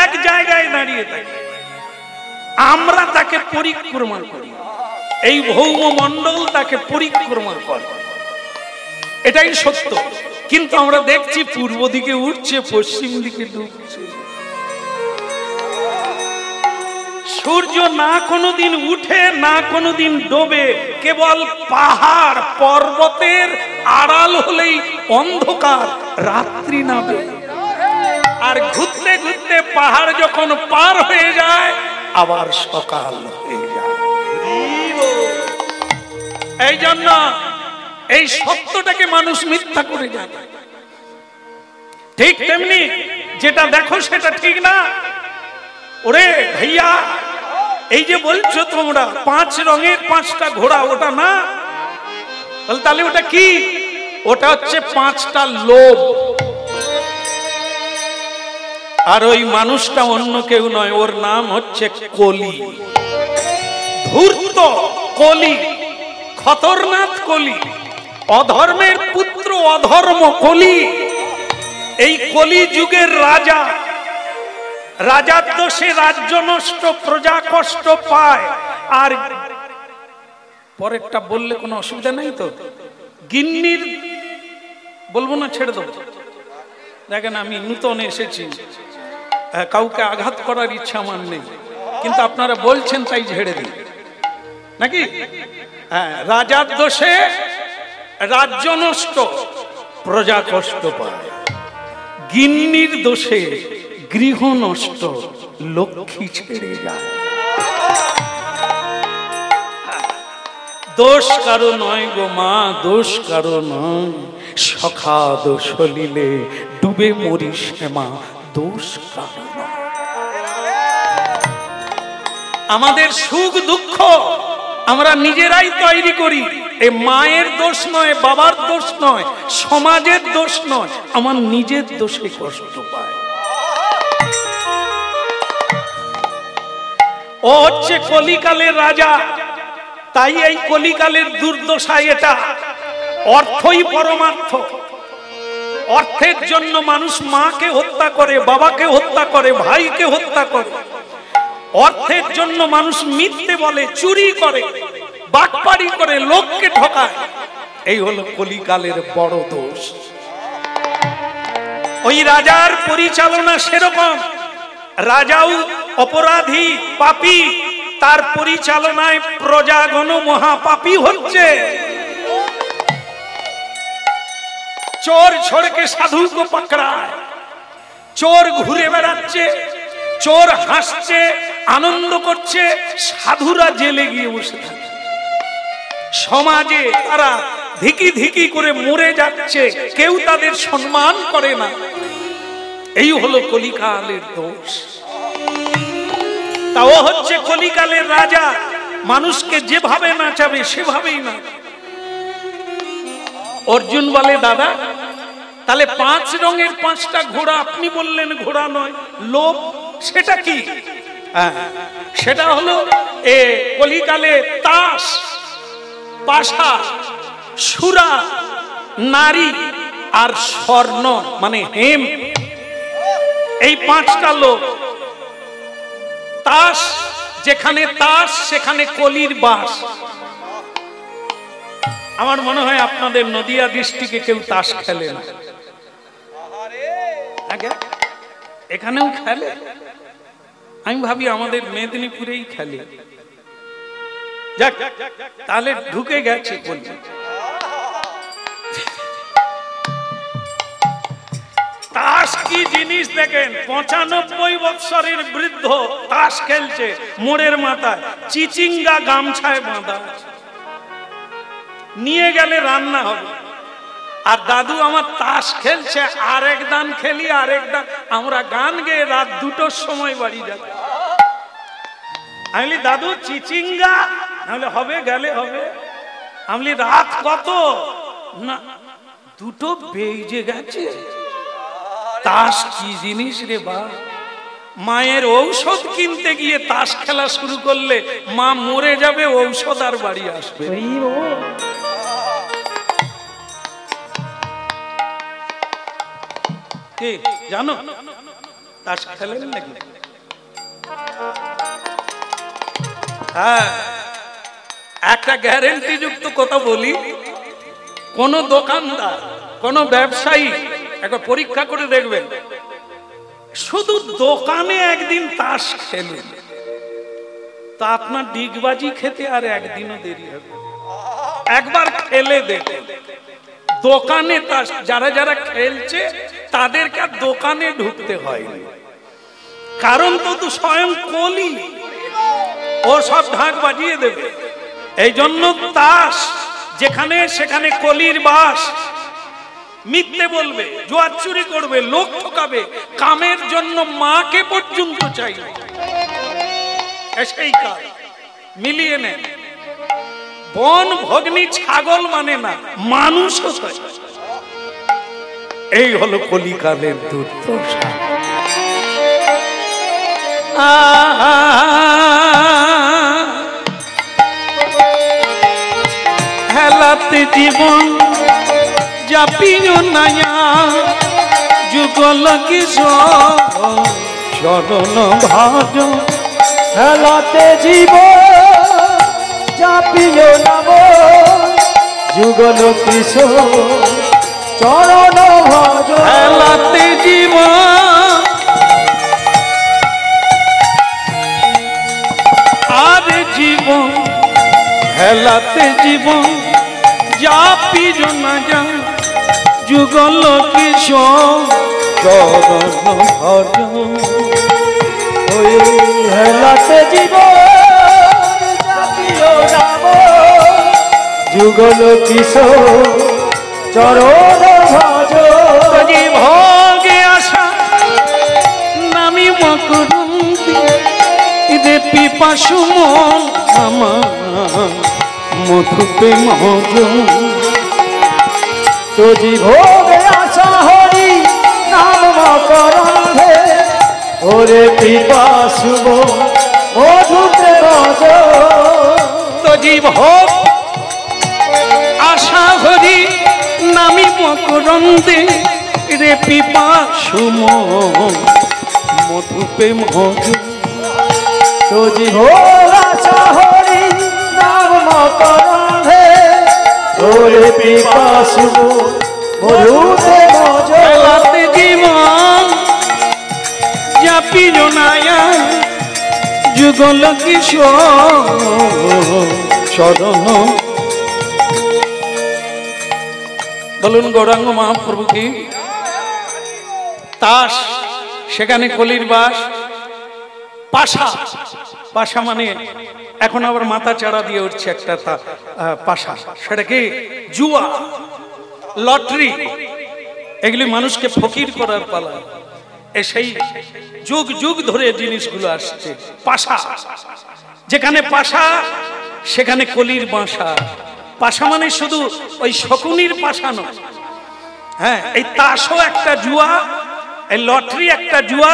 এক জায়গায় দাঁড়িয়ে থাকে, আমরা তাকে পরিক্রমা করি। এই ভৌমমণ্ডল তাকে পরিক্রমা করে, এটাই সত্য। কিন্তু আমরা দেখছি পূর্ব দিকে উঠছে, পশ্চিম দিকে ডুবছে। সূর্য না কোনোদিন উঠে না কোনোদিন ডোবে, কেবল পাহাড় পর্বতের আড়াল হলেই অন্ধকার, রাত্রি নামে। আর ঘুরতে ঘুরতে পাহাড় যখন পার হয়ে যায় আবার সকাল হয়ে যায়। এই জন্য এই সত্যটাকে মানুষ মিথ্যা করে যায়। ঠিক তেমনি যেটা দেখো সেটা ঠিক না। ওরে ভাইয়া, এই যে বলছো তোমরা 5 রঙের 5টা ঘোড়া, ওটা না। তাহলে ওটা কি? ওটা হচ্ছে 5টা লোভ। আর ওই মানুষটা অন্য কেউ নয়, ওর নাম হচ্ছে কলি। ধূর্ত কলি, খতরনাক কলি, অধর্মের পুত্র, অধর্ম কলি। এই কলি যুগের রাজা, রাজার দোষে রাজ্য নষ্ট, প্রজা কষ্ট পায়। আর পরেরটা বললে কোনো অসুবিধা নাই তো? গিন্নির বলবো না, ছেড়ে দেবো। দেখেন আমি নূতন এসেছি, কাউকে আঘাত করার ইচ্ছা আমার নেই, কিন্তু আপনারা বলছেন তাই ঝেড়ে দিই নাকি? হ্যাঁ, রাজার দোষে রাজ্য নষ্ট, প্রজা কষ্ট পায়। গিন্নির দোষে গৃহ নষ্ট, লক্ষ্মী ছেড়ে যায়। দোষ কারো নয় গো মা, দোষ কারো নয়। সখা দোষ হলিলে ডুবে মরি শ্যামা, দোষ কারো নয়। আমাদের সুখ দুঃখ আমরা নিজেরাই তৈরি করি। এ মায়ের দোষ নয়, বাবার দোষ নয়, সমাজের দোষ নয়, আমার নিজের দোষে কষ্ট পায়। ও হচ্ছে কলিকালের রাজা, তাই এই কলিকালের দুর্দশা এটা। অর্থই পরমার্থ। অর্থের জন্য মানুষ মাকে হত্যা করে, বাবাকে হত্যা করে, ভাইকে হত্যা করে। অর্থের জন্য মানুষ মিথ্যে বলে, চুরি করে, বাটপারি করে, লোককে ঠকায়। এই হলো কলিকালের বড় দোষ। ওই রাজার পরিচালনা সেরকম। রাজাও অপরাধী পাপী, তার পরিচালনায় প্রজাগণ মহাপাপী হচ্ছে। চোর ছোড়কে সাধু কো পকড়ায়, চোর ঘুরে বেড়াচ্ছে, চোর হাসছে, আনন্দ করছে, সাধুরা জেলে গিয়ে বসে থাকে। সমাজে তারা ধিকি ধিকি করে মরে যাচ্ছে, কেউ তাদের সম্মান করে না। এই হলো কলিকালের দোষ। তাও হচ্ছে কলিকালের রাজা, মানুষকে যেভাবে নাচাবে সেভাবেই না। অর্জুন বলে, দাদা তাহলে 5 রঙের 5টা ঘোড়া, আপনি বললেন ঘোড়া নয়, লোভ, সেটা কি? সেটা হলো কলিকালে তাস, পাশা, সুরা, নারী আর স্বর্ণ মানে হেম, এই 5টা লোভ। তাস, যেখানে তাস সেখানে কলির বাস। আমার মনে হয় আপনাদের নদিয়া ডিস্ট্রিক্টে কেউ তাস খেলে না, এখানেও খেলে। আমি ভাবি আমাদের মেদিনীপুরেই খেলে। যাক, তাহলে ঢুকে গেছে কলি। তাস কি জিনিস দেখেন, 95 বৎসরের বৃদ্ধ তাস খেলছে, মোড়ের মাথায় চিচিঙ্গা গামছায় বাঁধা, নিয়ে গেলে রান্না হবে। আর দাদু আমার তাস খেলছে, আরেক দান খেলি, আরেক দান। আমরা গান গেয়ে রাত 2টোর সময় বাড়ি যাবো। আমি দাদু চিচিঙ্গা, নাহলে হবে, গেলে হবে। আমি রাত কত না, 2টো বেজে গেছে। তাস কি জিনিস রে বা! মায়ের ঔষধ কিনতে গিয়ে তাস খেলা শুরু করলে মা মরে যাবে, ঔষধ আর বাড়ি আসবে। কে জানো তাস খেলেন নাকি? হ্যাঁ, একটা গ্যারেন্টি যুক্ত কথা বলি, কোন দোকানদার, কোন ব্যবসায়ী একবার পরীক্ষা করে দেখবেন, শুধু দোকানে একদিন তাস খেলেন, তা আপনার ডিগবাজি খেতে আর একদিনও দেরি হবে। একবার খেলে দেখেন, দোকানে তাস যারা যারা খেলছে তাদেরকে আর দোকানে ঢুকতে হয়নি, কারণ তো স্বয়ং কলি ও সব ঢাক বাজিয়ে দেবে। এই জন্য তাস যেখানে সেখানে কলির বাস। মিথ্যে বলবে, জুয়া চুরি করবে, লোক ঠকাবে, কামের জন্য মাকে পর্যন্ত চাইবে, সেই কাজ মিলিয়ে নেন। বন ভগ্নী ছাগল মানে না, মানুষও চাই। এই হলো কলিকালের দুর্দশা। হেলাতে জীবন যাপিও নায়া, যুগল কিশোর চরণ ভাজ। হেলাতে জীবন যাপিও নাম, যুগল কিশোর চরণ ভজ। হেলাতে জীবন আর জীবন, হেলাতে জীবন যাপির না যা, যুগল কিশোর চরণ ভজ। ওই হেলাতে জীবন যাপিও নাম, যুগল কিশোর চরণ ভজ। ভোগে আসা নামি মকরন্দি, রে পিপাসু মন আমার মধুপে মজ। তোজি ভোগে আসা হরি নাম মকরন্ধে, ওরে পিপাসু মধুপে মজ। তোজি ভোগ আশা হরি নামি মকরন্দে, রে পিপাসু মন মধুপে মজ। তোজি ভোগ আসা হরি নাম মকরন্ধে, ওরে পিপাসু মধুপে মজ। হেলাতে জীবন পিজনায়া যুগল কিশোর চরণ। বলুন গৌরাঙ্গ মহাপ্রভু কি। তাস, সেখানে কলির বাস। পাশা, পাশা মানে এখন আবার মাথা চাড়া দিয়ে উঠছে একটা পাশা, সেটা কি জুয়া, লটারি, এগুলি মানুষকে ফকির করার পালা। সেই যুগ যুগ ধরে জিনিসগুলো আসছে। পাশা, যেখানে পাশা সেখানে কলির বাসা। পাশা মানে শুধু ওই শকুনির পাশা নয়, হ্যাঁ, এই তাসও একটা জুয়া, এই লটারি একটা জুয়া,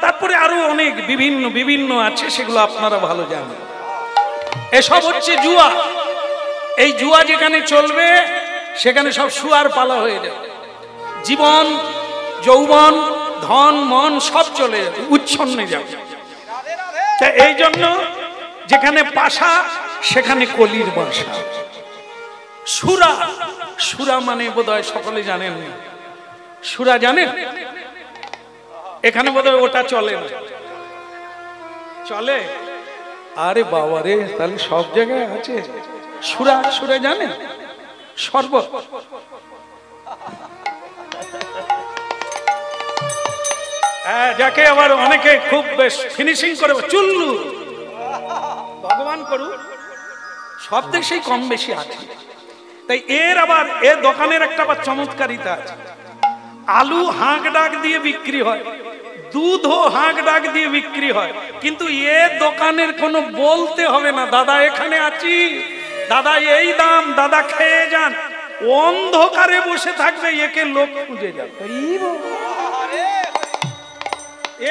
তারপরে আরো অনেক বিভিন্ন বিভিন্ন আছে, সেগুলো আপনারা ভালো জানেন। এসব হচ্ছে জুয়া। এই জুয়া যেখানে চলবে সেখানে সব শুয়ার পালা হয়ে যাবে। জীবন, যৌবন, ধন, মন সব চলে যাবে, উচ্ছন্নে যাবে। এই জন্য যেখানে পাশা সেখানে কলির বাসা। সুরা, সুরা মানে বোধহয় সকলে জানেন না। সুরা জানেন? এখানে বোধহয় ওটা চলে না। চলে? আরে বাবা রে, তাহলে সব জায়গায় আছে সুরা। সুরা জানেন? শরবত, যাকে আবার অনেকে খুব বেশ ফিনিশিং করে, চুল্লু, ভগবান করু, সব দেশেই কম বেশি আছে। তাই এর আবার এর দোকানের একটা আবার চমৎকারিতা আছে। আলু হাঁক ডাক দিয়ে বিক্রি হয়, দুধও হাঁক ডাক দিয়ে বিক্রি হয়, কিন্তু এ দোকানের কোনো বলতে হবে না দাদা এখানে আছি, দাদা এই দাম, দাদা খেয়ে যান। অন্ধকারে বসে থাকবে, একে লোক খুঁজে যাবে।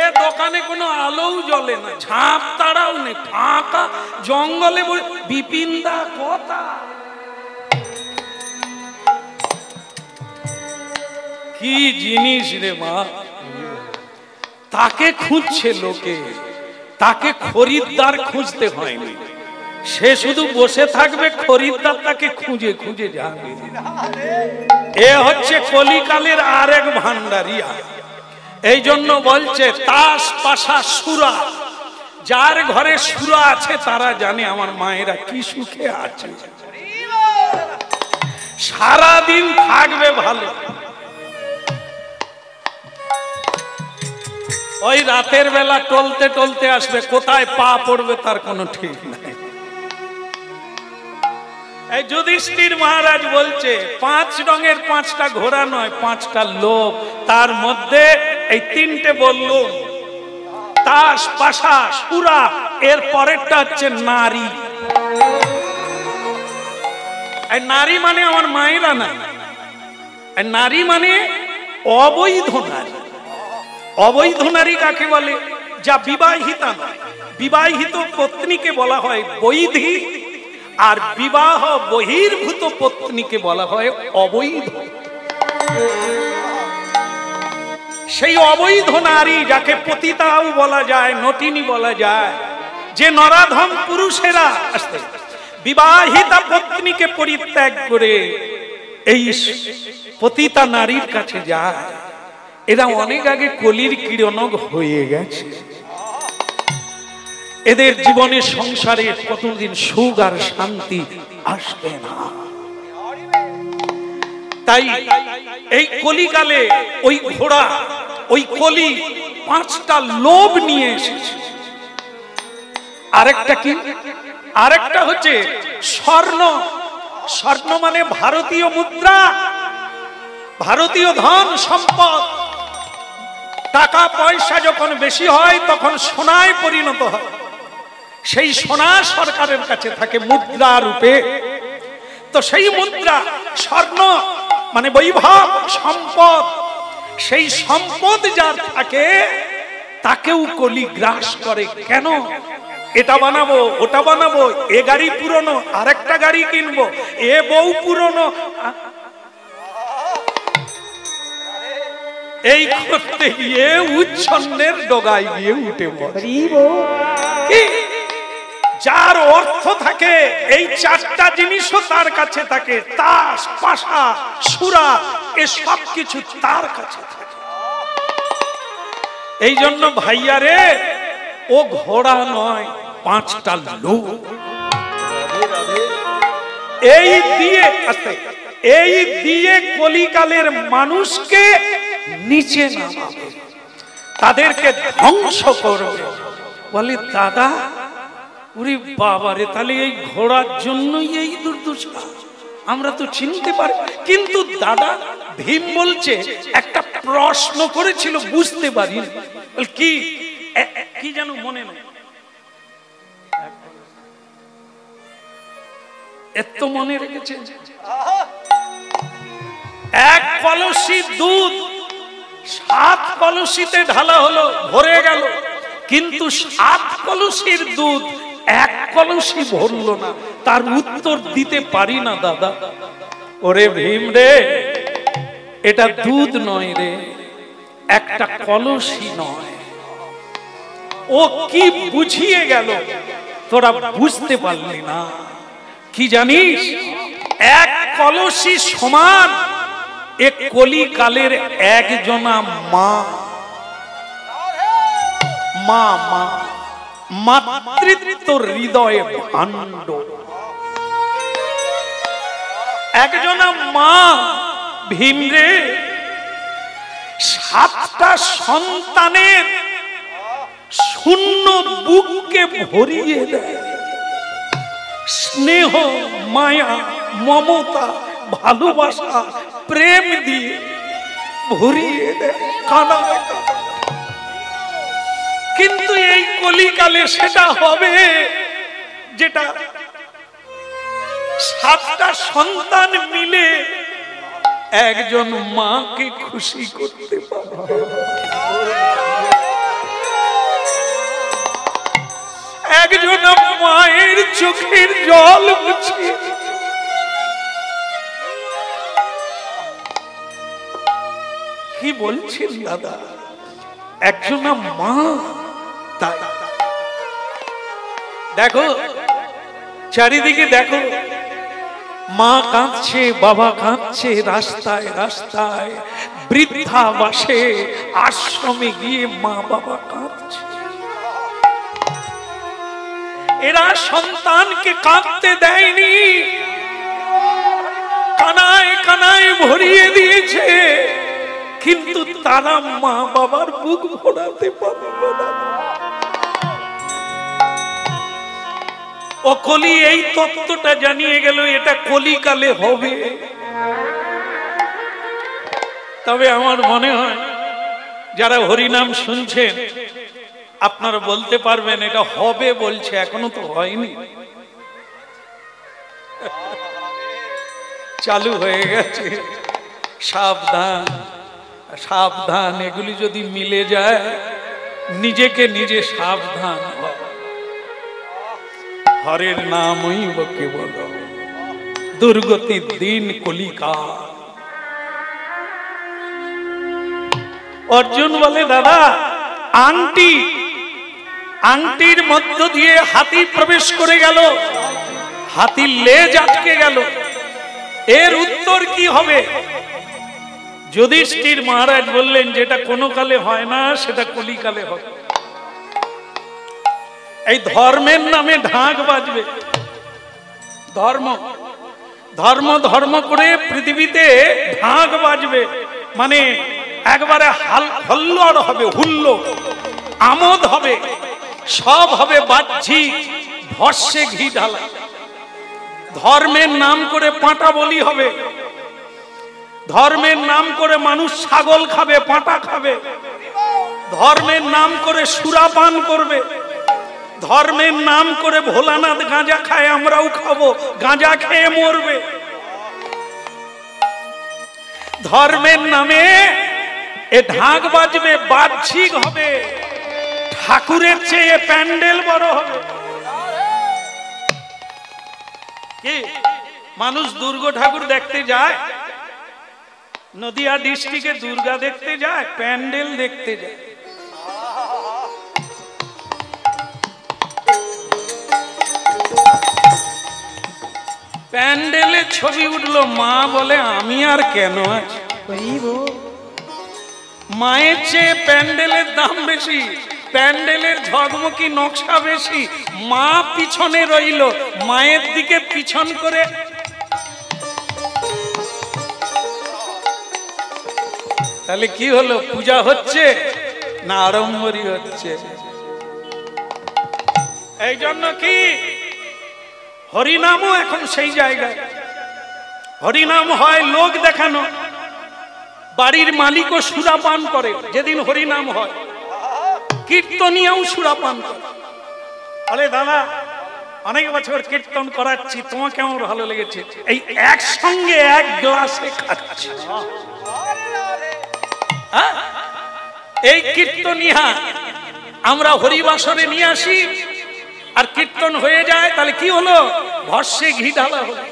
এ দোকানে কোনো আলোও জ্বলে না, ঝাঁপ তাড়াও নেই, ফাঁকা জঙ্গলে বিপিনদা কথা। কি জিনিস রে মা! তাকে খুঁজছে লোকে, তাকে খরিদ্দার খুঁজতে হয়নি, সে শুধু বসে থাকবে, খরিদ্দার তাকে খুঁজে খুঁজে যাবে। এ হচ্ছে কলিকালের আরেক ভান্ডারিয়া। এই জন্য বলছে তাস, পাশা, সুরা। যার ঘরে সুরা আছে তারা জানে আমার মায়েরা কি সুখে আছে, সারাদিন থাকবে ভালো। ওই রাতের বেলা টলতে টলতে আসবে, কোথায় পা পড়বে তার কোনো ঠিক নাই। এই যুধিষ্ঠির মহারাজ বলছে 5 রঙের 5টা ঘোড়া নয়, 5টা লোক, তার মধ্যে এই 3টে বলল, তাস, পাশা, সুরা, এর পরেরটা হচ্ছে নারী। এই নারী মানে আমার মায়েরা না, নারী মানে অবৈধ নারী। অবৈধ নারী কাকে বলে? যা বিবাহিতা নয়। বিবাহিত পত্নীকে বলা হয় বৈধী, আর বিবাহ বহির্ভূত পত্নীকে বলা হয় অবৈধ। সেই অবৈধ নারী যাকে পতিতাও বলা যায়, নটিনী বলা যায়, যে নরাধম পুরুষেরা বিবাহিতা পত্নীকে পরিত্যাগ করে এই পতিতা নারীর কাছে যায়, এরা অনেক আগে কলির কিরণক হয়ে গেছে। এদের জীবনে সংসারে কতদিন সুখ আর শান্তি আসবে না। তাই এই কলিকালে ওই ঘোড়া, ওই কলি 5টা লোভ নিয়ে এসেছে। আরেকটা কি? আরেকটা হচ্ছে স্বর্ণ। স্বর্ণ মানে ভারতীয় মুদ্রা, ভারতীয় ধন সম্পদ। টাকা পয়সা যখন বেশি হয় তখন সোনায় পরিণত হয়। সেই সোনা সরকারের কাছে থাকে মুদ্রা রূপে। তো সেই মুদ্রা, স্বর্ণ মানে বৈভব, সম্পদ, সেই সম্পদ যার থাকে তাকেও কলি গ্রাস করে। কেন? এটা বানাবো, ওটা বানাবো, এ গাড়ি পুরনো, আরেকটা গাড়ি কিনবো, এ বউ পুরনো, এই করতে গিয়ে উচ্ছন্নের ডগায় গিয়ে উঠে পড়ে। যার অর্থ থাকে এই 4টা জিনিসও তার কাছে থাকে, তাস, পাশা, সুরা, এ সব কিছু তার কাছে থাকে। এই জন্য ভাইয়া রে, ও ঘোড়া নয়, 5টা লোক এই দিয়ে আছে, এই দিয়ে কলিকালের মানুষকে নিচে নামাবে, তাদেরকে ধ্বংস করবে। বলে দাদা, ওরে বাবারে, তাহলে এই ঘোড়ার জন্যই এই দুর্দশা, আমরা তো চিনতে পারি। কিন্তু দাদা, ভীম বলছে একটা প্রশ্ন করেছিল, বুঝতে পারি কি কি যেন মনে নেই, এত মনে রেখেছে। এক কলসি দুধ 7 কলসিতে ঢালা হলো, ভরে গেল, কিন্তু 7 কলসির দুধ 1 কলসি ভরলো না। তার উত্তর দিতে পারি না দাদা। ওরে ভীম রে, এটা দুধ নয় রে, একটা কলসি নয়। ও কি বুঝিয়ে গেল, তোরা বুঝতে পারলি না। কি জানিস, 1 কলসি সমান এক কলিকালের একজনা মা, মা মা মাতৃত্ব হৃদয়ে ভাণ্ড, একজনা মা ভীম রে 7টা সন্তানের শূন্য বুককে ভরিয়ে দেয়, স্নেহ, মায়া, মমতা, ভালোবাসা, প্রেম দিয়ে ভরিয়ে দেয়, কাঁদায়। কিন্তু এই কলিকালে সেটা হবে যেটা 7টা সন্তান মিলে একজন মাকে খুশি করতে পারে, একজন মায়ের চোখের জল মুছিয়ে। কি বলছেন দাদা, একজন মা। তাই দেখো, চারিদিকে দেখো, মা কাঁদছে, বাবা কাঁদছে, রাস্তায় রাস্তায়, বৃদ্ধাবাসে, আশ্রমে গিয়ে মা বাবা কাঁদছে। এরা সন্তানকে কাঁদতে দেয়নি, কানায় কানায় ভরিয়ে দিয়েছে, কিন্তু তারা মা বাবার বুক ভরাতে পারবে না। ও কলি এই তত্ত্বটা জানিয়ে গেল, এটা কলিকালে হবে। তবে আমার মনে হয় যারা হরিনাম শুনছেন, আপনারা বলতে পারবেন এটা হবে বলছে, এখনো তো হয়নি, চালু হয়ে গেছে। সাবধান সাবধান, এগুলি যদি মিলে যায়, নিজেকে নিজে সাবধান। হরের নামই কেবল দুর্গতির দিন কলিকা। অর্জুন বলে দাদা, আংটির মধ্য দিয়ে হাতি প্রবেশ করে গেল, হাতির লেজ আটকে গেল, এর উত্তর কি হবে? যুধিষ্ঠির মহারাজ বললেন, যেটা কোনো কালে হয় না সেটা কলিকালে হবে। এই ধর্মের নামে ঢাক বাজবে, ধর্ম ধর্ম ধর্ম করে পৃথিবীতে ঢাক বাজবে, মানে একবারে হল্লোড় হবে, হুল্লো আমোদ হবে, সব হবে বাহ্যিক, ভস্যে ঘি ঢালা। ধর্মের নাম করে পাঁটা বলি হবে, ধর্মের নাম করে মানুষ ছাগল খাবে, পাঁটা খাবে, ধর্মের নাম করে সুরাপান করবে, ধর্মের নাম করে ভোলানাথ গাঁজা খায়, আমরাও খাবো, গাঁজা খেয়ে মরবে। ধর্মের নামে এ ঢাক বাজবে, বাহ্যিক হবে, ঠাকুরের চেয়ে প্যান্ডেল বড় হবে। কি মানুষ দুর্গা ঠাকুর দেখতে যায়, নদিয়া ডিস্ট্রিক্টে দুর্গা দেখতে যায়, প্যান্ডেল দেখতে যায়। প্যান্ডেলে ছবি উঠলো, মা বলে আমি আর কেন আছি। মায়ের চেয়ে প্যান্ডেলের দাম বেশি, প্যান্ডেলের ঝকমকি নকশা বেশি, মা পিছনে রইল, মায়ের দিকে পিছন করে। তাহলে কি হলো, পূজা হচ্ছে না আড়ম্বরী হচ্ছে? এই জন্য কি হরিনামও এখন সেই জায়গায়, হরিনাম হয় লোক দেখানো, বাড়ির মালিকও সুরাপান করে যেদিন হরিনাম হয়, কীর্তনিয়াও সুরাপান করে। আরে দাদা অনেক বছর কীর্তন করাচ্ছি, তোমার কেমন ভালো লেগেছে? এই একসঙ্গে এক গ্লাসে খাচ্ছি। এই কীর্তনিয়া আমরা হরিবাসরে নিয়ে আসি, আর কীর্তন হয়ে যায়, তাহলে কি হলো? ভস্যে ঘি ঢালা হলো।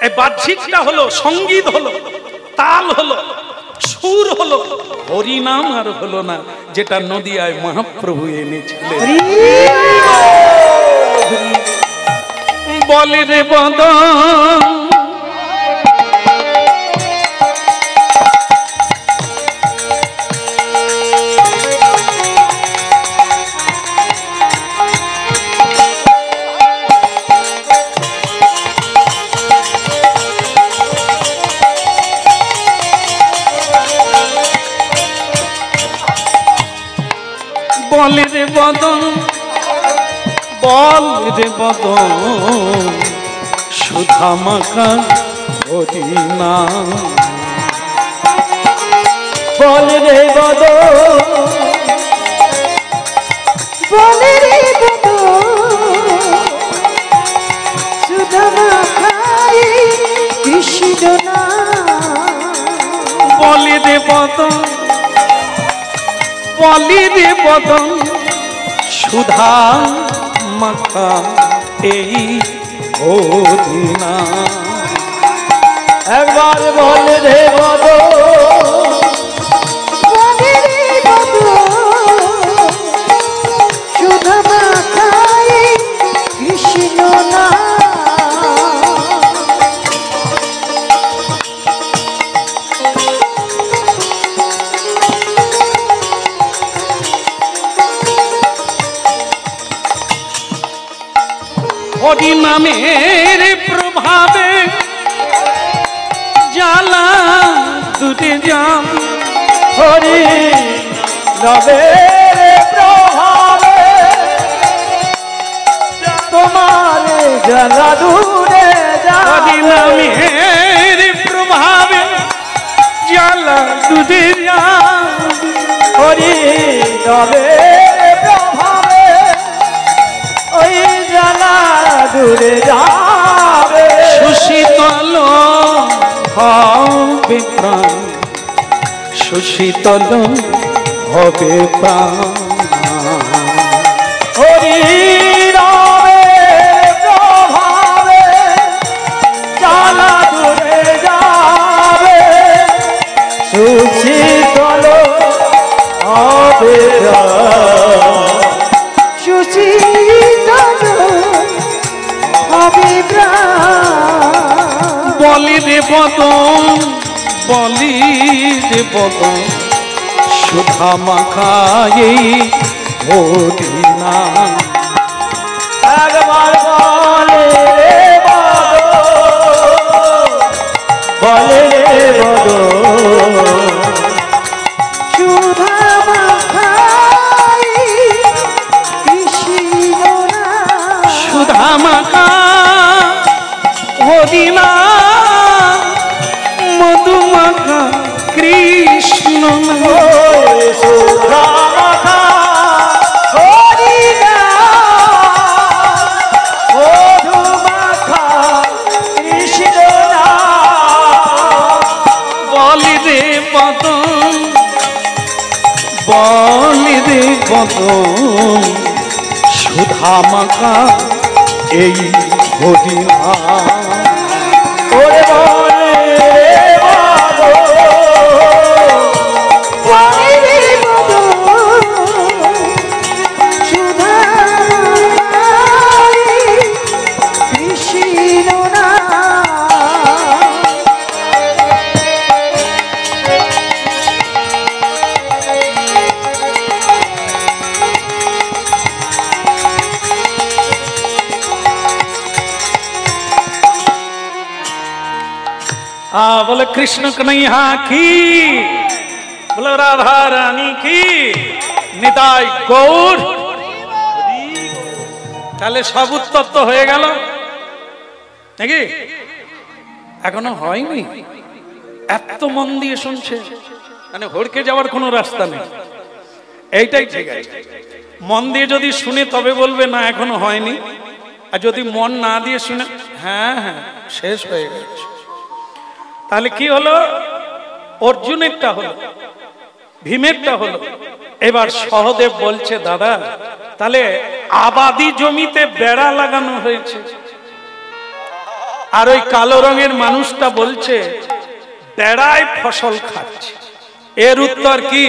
এই বাহ্যিকটা হলো, সঙ্গীত হলো, তাল হলো, সুর হলো, হরিনাম আর হলো না, যেটা নদিয়ায় মহাপ্রভু এনেছিলেন। বলে রে বদন বলে রে বদন, বল রে বদন, সুধা মাখা হরিনাম। বল রে বদন, বল রে বদন, সুধা মাখা কৃষ্ণ নাম। বলে রে বদন, বলি রে বদন, সুধা মাখা এই হরিনাম। একবার বল রে বদন, বল রে বদন, সুধা মাখা কৃষ্ণ নাম। হরিনামের প্রভাবে জ্বালা দুটে জাম, হরি নামের প্রভাবে তোমার জ্বালা দূরে যায়। হরিনামের প্রভাবে জ্বালা দুটে জাম, হরি নামের প্রভাবে ওই জ্বালা দূরে যাবে। সুশীতল হবে প্রাণ, সুশীতল হবে প্রাণ। হরি নামের প্রভাবে জ্বালা দূরে যাবে, সুশীতল হবে প্রাণ, সুশীতল হবে প্রাণ। বলি রে বদন, বলি রে বদন, সুধা মাখা এই হরিনাম। একবার বলে রে বদন, বলে রে বদন, সুধা মাখা কৃষ্ণ নাম। সুধা মাখা হরিনাম, মধু মাখা কৃষ্ণ নাম। সুধা মাখা হরিনাম, মধু মাখা কৃষ্ণ নাম। বলি রে বদন, বলি রে বদন, সুধা মাখা এই হরিনাম। ওরে বলে রে বদন, বলে রে বদন, সুধা কৃষ্ণ নাম। बोले कृष्ण कन्हैया की, बोले राधा रानी की, निताई गौर। তাহলে সব উত্তর তো হয়ে গেল নাকি? এখনো হয়নি। এত মন দিয়ে শুনছে, মানে হড়কে যাওয়ার কোনো রাস্তা নেই। এইটাই ঠিক আছে, মন দিয়ে যদি শুনে তবে বলবে না এখনো হয়নি। আর যদি মন না দিয়ে শুনে হ্যাঁ হ্যাঁ শেষ হয়ে গেছে। তাহলে কি হলো? অর্জুনেরটা হলো, ভীমেরটা হলো। এবার সহদেব বলছে দাদা তাহলে আবাদি জমিতে বেড়া লাগানো হয়েছে, আর ওই কালো রঙের মানুষটা বলছে বেড়ায় ফসল খাচ্ছে, এর উত্তর কি?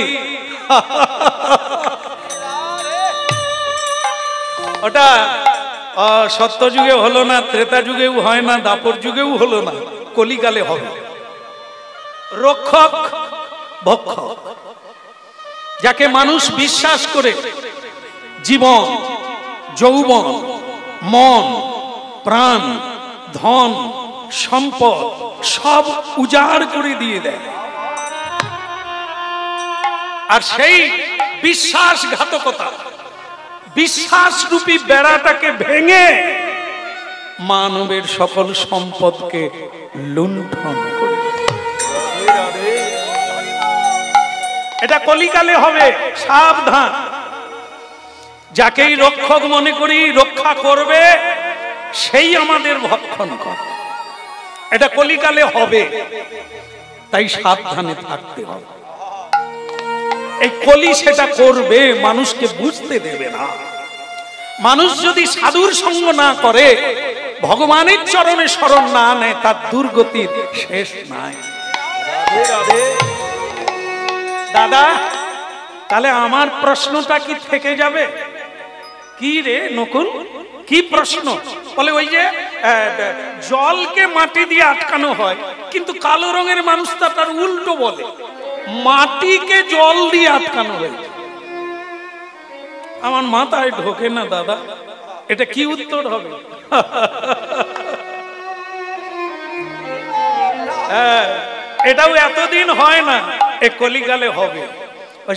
ওটা সত্য যুগে হলো না, ত্রেতা যুগেও হয় না, দাপর যুগেও হলো না, কলিকালে হবে। রক্ষক ভক্ষক, যাকে মানুষ বিশ্বাস করে জীবন, যৌবন, মন, প্রাণ, ধন, সম্পদ সব উজাড় করে দিয়ে দেয়, আর সেই বিশ্বাসঘাতকতা, বিশ্বাস রূপী বেড়াটাকে ভেঙে মানবের সকল সম্পদকে লুণ্ঠন করে। এটা কলিকালে হবে, সাবধান। যাকেই রক্ষক মনে করি, রক্ষা করবে, সেই আমাদের ভক্ষণ করে। এটা কলিকালে হবে, তাই সাবধানে থাকতে হবে। এই কলি সেটা করবে, মানুষকে বুঝতে দেবে না। মানুষ যদি সাধুর সঙ্গ না করে, ভগবানের চরণে শরণ না নেয়, তার দুর্গতির শেষ নাই। দাদা তাহলে আমার প্রশ্নটা কি থেকে যাবে? কি রে নকুল, কি প্রশ্ন? বলে ওই যে জলকে মাটি দিয়ে আটকানো হয়, কিন্তু কালো রঙের মানুষটা তার উল্টো বলে মাটিকে জল দিয়ে আটকানো হয়েছে। আমার মাথায় ঢোকে না দাদা, এটা কি উত্তর হবে? হ্যাঁ, এটাও এতদিন হয় না, এ কলিকালে হবে।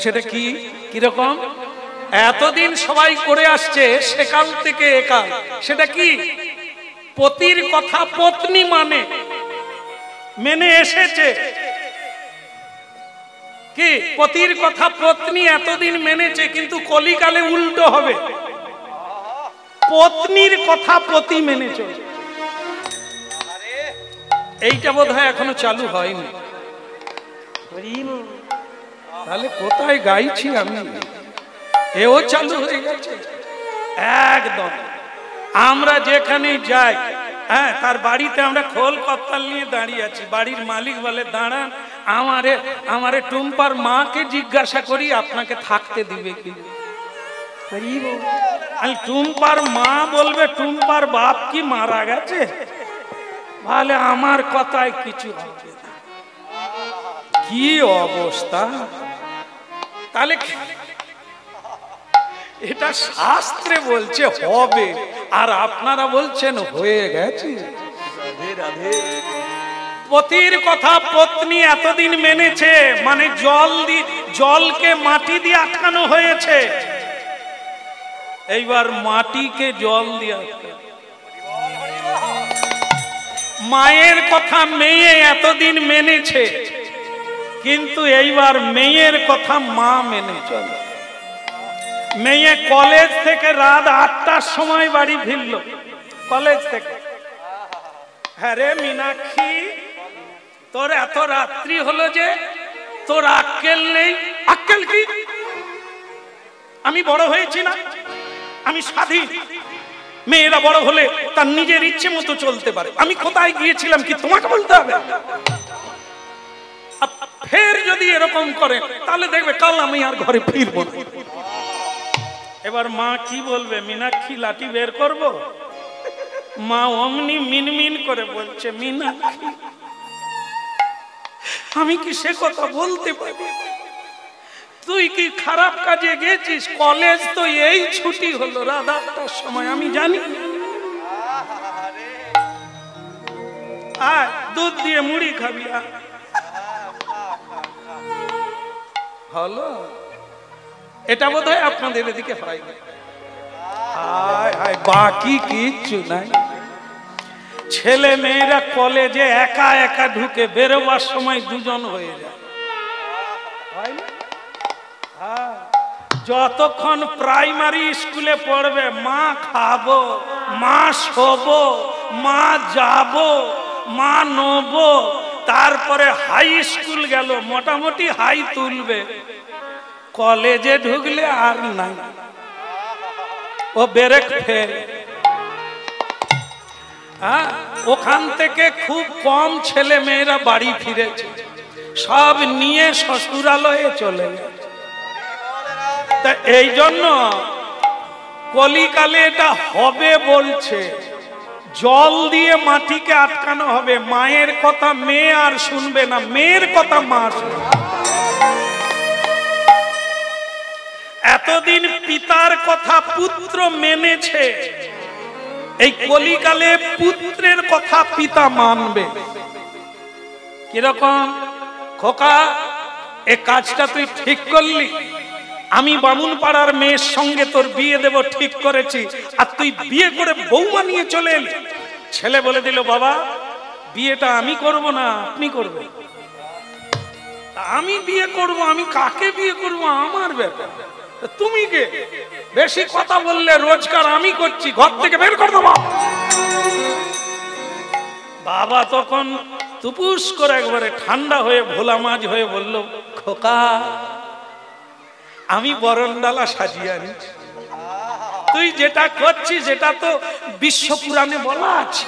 সেটা কি, কিরকম? এতদিন সবাই করে আসছে, সেকাল থেকে একাল। সেটা কি? পতির কথা পত্নী মেনে এসেছে। কি পতির কথা পত্নী এতদিন মেনেছে, কিন্তু কলিকালে উল্টো হবে, পত্নীর কথা পতি মেনে চলে। এইটা বোধহয় এখনো চালু হয়নি। তাহলে কোথায় গাইছি আমি? এও চালু হয়ে গেছে একদম। আমরা যেখানে যাই, হ্যাঁ, তার বাড়িতে আমরা খোল কত্তাল নিয়ে দাঁড়িয়ে আছি, বাড়ির মালিক বলে দাঁড়ান, আমারে টুম্পার মাকে জিজ্ঞাসা করি আপনাকে থাকতে দিবে কি? টুম্পার মা বলবে টুম্পার বাপ কি মারা গেছে, তাহলে আমার কথায় কিছু হবে না। কি অবস্থা! তাহলে এটা শাস্ত্রে বলছে হবে, আর আপনারা বলছেন হয়ে গেছে। পতির কথা পত্নী এতদিন মেনেছে, মানে জলকে মাটি দিয়ে আটকানো হয়েছে, এইবার মাটিকে জল দিয়ে আটকানো। মায়ের কথা মেয়ে এতদিন মেনেছে, কিন্তু এইবার মেয়ের কথা মা মেনে চলে। মেয়ে কলেজ থেকে রাত 8টার সময় বাড়ি ফিরল, কলেজ থেকে। হ্যাঁ রে মীনাক্ষী, তোর এত রাত্রি হলো যে, তোর আক্কেল নেই? আক্কেল কি? আমি বড় হয়েছি না, আমি স্বাধীন। মেয়েরা বড় হলে তার নিজের ইচ্ছে মতো চলতে পারে। আমি কোথায় গিয়েছিলাম কি তোমাকে বলতে হবে? ফের যদি এরকম করে তাহলে দেখবে কাল আমি আর ঘরে ফিরবো না। এবার মা কি বলবে? মীনাক্ষী লাঠি বের করব? মা অমনি মিনমিন করে বলছে, মীনাক্ষী আমি কি সে কথা বলতে পারি? তুই কি খারাপ কাজে গেছিস? কলেজ তো এই ছুটি হলো রাত 8টার সময়, আমি জানি। আয় দুধ দিয়ে মুড়ি খাবি হলো। এটা বোধ হয় আপনাদের এদিকে হয় না। হায় হায়, বাকি কিচ্ছু নাই। ছেলে মেয়েরা কলেজে একা একা ঢুকে, বেরোবার সময় দুজন হয়ে যায়। যতক্ষণ প্রাইমারি স্কুলে পড়বে মা খাবো, মা শোবো, মা যাবো, মা নেবো, তারপরে হাই স্কুল গেল, মোটামুটি হাই তুলবে। কলেজে ঢুকলে আর নাই, ও ব্রেক ফেল। ওখান থেকে খুব কম ছেলে মেয়েরা বাড়ি ফিরেছে, সব নিয়ে শ্বশুরালয়ে চলে গেছে। তা এই জন্য কলিকালে এটা হবে বলছে, জল দিয়ে মাটিকে আটকানো হবে। মায়ের কথা মেয়ে আর শুনবে না, মেয়ের কথা মা শুনবে। এতদিন পিতার কথা পুত্র মেনেছে, এই কলিকালে পুত্রের কথা পিতা মানবে। কিরকম? খোকা, এ কাজটা তুই ঠিক করলি, আমি বামুন পাড়ার মেয়ের সঙ্গে তোর বিয়ে দেব ঠিক করেছি, আর তুই বিয়ে করে বৌমা নিয়ে চলে এলি। ছেলে বলে দিল, বাবা বিয়েটা আমি করব না, আপনি করবেন। আমি বিয়ে করব? আমি কাকে বিয়ে করব? আমার ব্যাপার, তুমি কে? বেশি কথা বললে রোজগার আমি করছি, ঘর থেকে বের করে দেবো। বাবা তখন তুপুস করে একবারে ঠান্ডা হয়ে ভোলা মাছ হয়ে বলল, খোকা আমি বরণডালা সাজিয়ে আনি, তুই যেটা করছিস এটা তো বিশ্ব পুরাণে বলা আছে,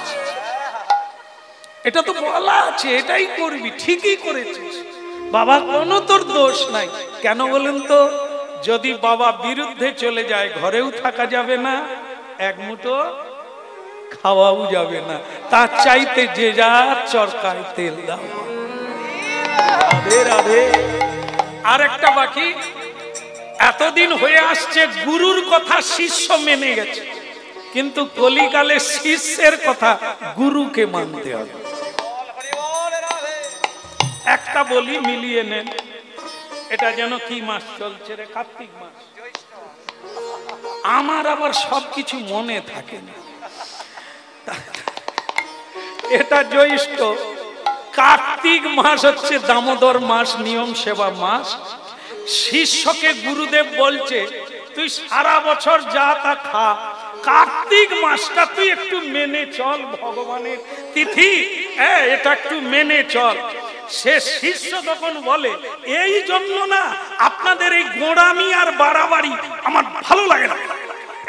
এটা তো বলা আছে, এটাই করবি, ঠিকই করেছিস বাবা, কোনো তোর দোষ নাই। কেন বলেন তো? যদি বাবা বিরুদ্ধে চলে যায় ঘরেও থাকা যাবে না, এক মুঠো খাওয়াও যাবে না, তার চাইতে যে যার চরকায় তেল দাও। রাধে রাধে। আর একটা বাকি, এতদিন হয়ে আসছে গুরুর কথা শিষ্য মেনে গেছে, কিন্তু কলিকালে শিষ্যের কথা গুরুকে মানতে হবে। একটা বলি মিলিয়ে নেন, এটা যেন কি মাস চলছে রে? কার্তিক মাস। আমার আবার সবকিছু মনে থাকে না। এটা জ্যৈষ্ঠ, কার্তিক মাস হচ্ছে দামোদর মাস, নিয়ম সেবা মাস। শিষ্যকে গুরুদেব বলছে, তুই সারা বছর যা তা খা, কার্তিক মাসটা তুই একটু মেনে চল, ভগবানের তিথি, এটা একটু মেনে চল। সে শিষ্য তখন বলে, এই জন্য না আপনাদের এই গোড়ামি আর বাড়াবাড়ি আমার ভালো লাগে না,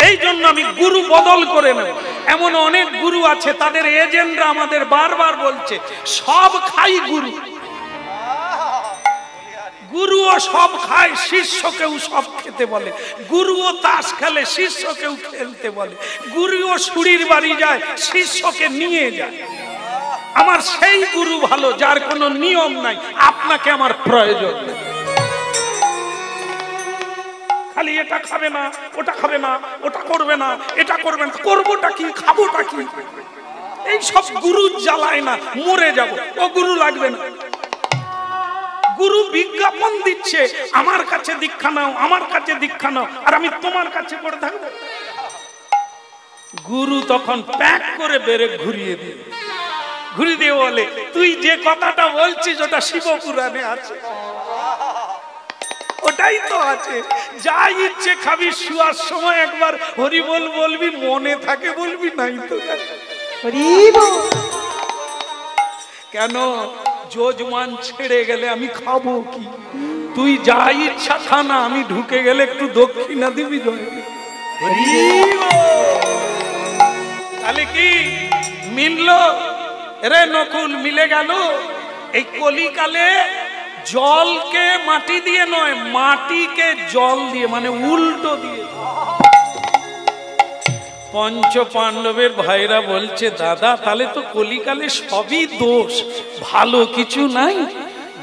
এই জন্য আমি গুরু বদল করে নেব। এমন অনেক গুরু আছে, তাদের এজেন্টরা আমাদের বারবার বলছে সব খাই গুরু, গুরুও সব খায়, শিষ্যকেও সব খেতে বলে। গুরুও তাস খেলে, শিষ্যকেও খেলতে বলে। গুরুও সুরির বাড়ি যায়, শিষ্যকে নিয়ে যায়। আমার সেই গুরু ভালো যার কোনো নিয়ম নাই, আপনাকে আমার প্রয়োজন নেই। খালি এটা খাবে না, ওটা খাবে না, ওটা করবে না, এটা করবে না, করবোটা কি, খাবোটা কি, এই সব গুরু জ্বালায় না, মরে যাব, ও গুরু লাগবে না। গুরু বিজ্ঞাপন দিচ্ছে, আমার কাছে দীক্ষা নাও, আমার কাছে দীক্ষা নাও, আর আমি তোমার কাছে পড়ে থাকবো। গুরু তখন প্যাক করে বেরে ঘুরিয়ে দিয়ে বলে, তুই যে কথাটা বলছিস ওটা শিবপুরাণে আছে, ওটাই তো আছে। যা ইচ্ছে খাবি, শুয়ার সময় একবার হরি বল বলবি, মনে থাকে বলবি, নাই তো কেন? যজমান ছেড়ে গেলে আমি খাবো কি? তুই যা ইচ্ছা খা না, আমি ঢুকে গেলে একটু দক্ষিণা দিবি। তাহলে কি মিললো রে নকুল? মিলে গেল। এই কলিকালে জলকে মাটি দিয়ে নয়, মাটিকে জল দিয়ে, মানে উল্টো দিয়ে। পঞ্চ পাণ্ডবের ভাইরা বলছে, দাদা তাহলে তো কলিকালে সবই দোষ, ভালো কিছু নাই।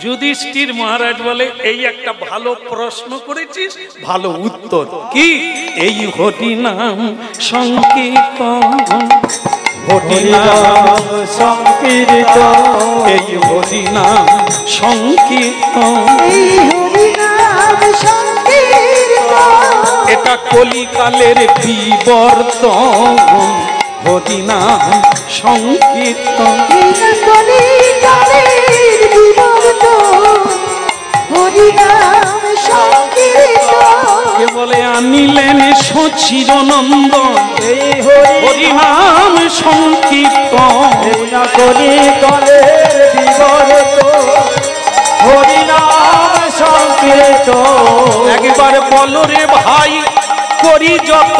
যুধিষ্ঠির মহারাজ বলে, এই একটা ভালো প্রশ্ন করেছিস, ভালো উত্তর কি? এই হরি নাম সংকীর্তন হরিনাম সংকীর্তন এই হরিনাম সংকীর্তন এই হরিনাম সংকীর্তন এটা কলিকালের বিবর্তন হরিনাম সংকীর্তন এটা কলিকালের বিবর্তন হরিনাম সংকীর্তন কে বলে আনিলেন সচিরনন্দন এই হরিনাম সংকীর্তন এই না কলিকালের বিবর্তন হরিনাম সংকীর্তন একবার বলো রে ভাই করি যত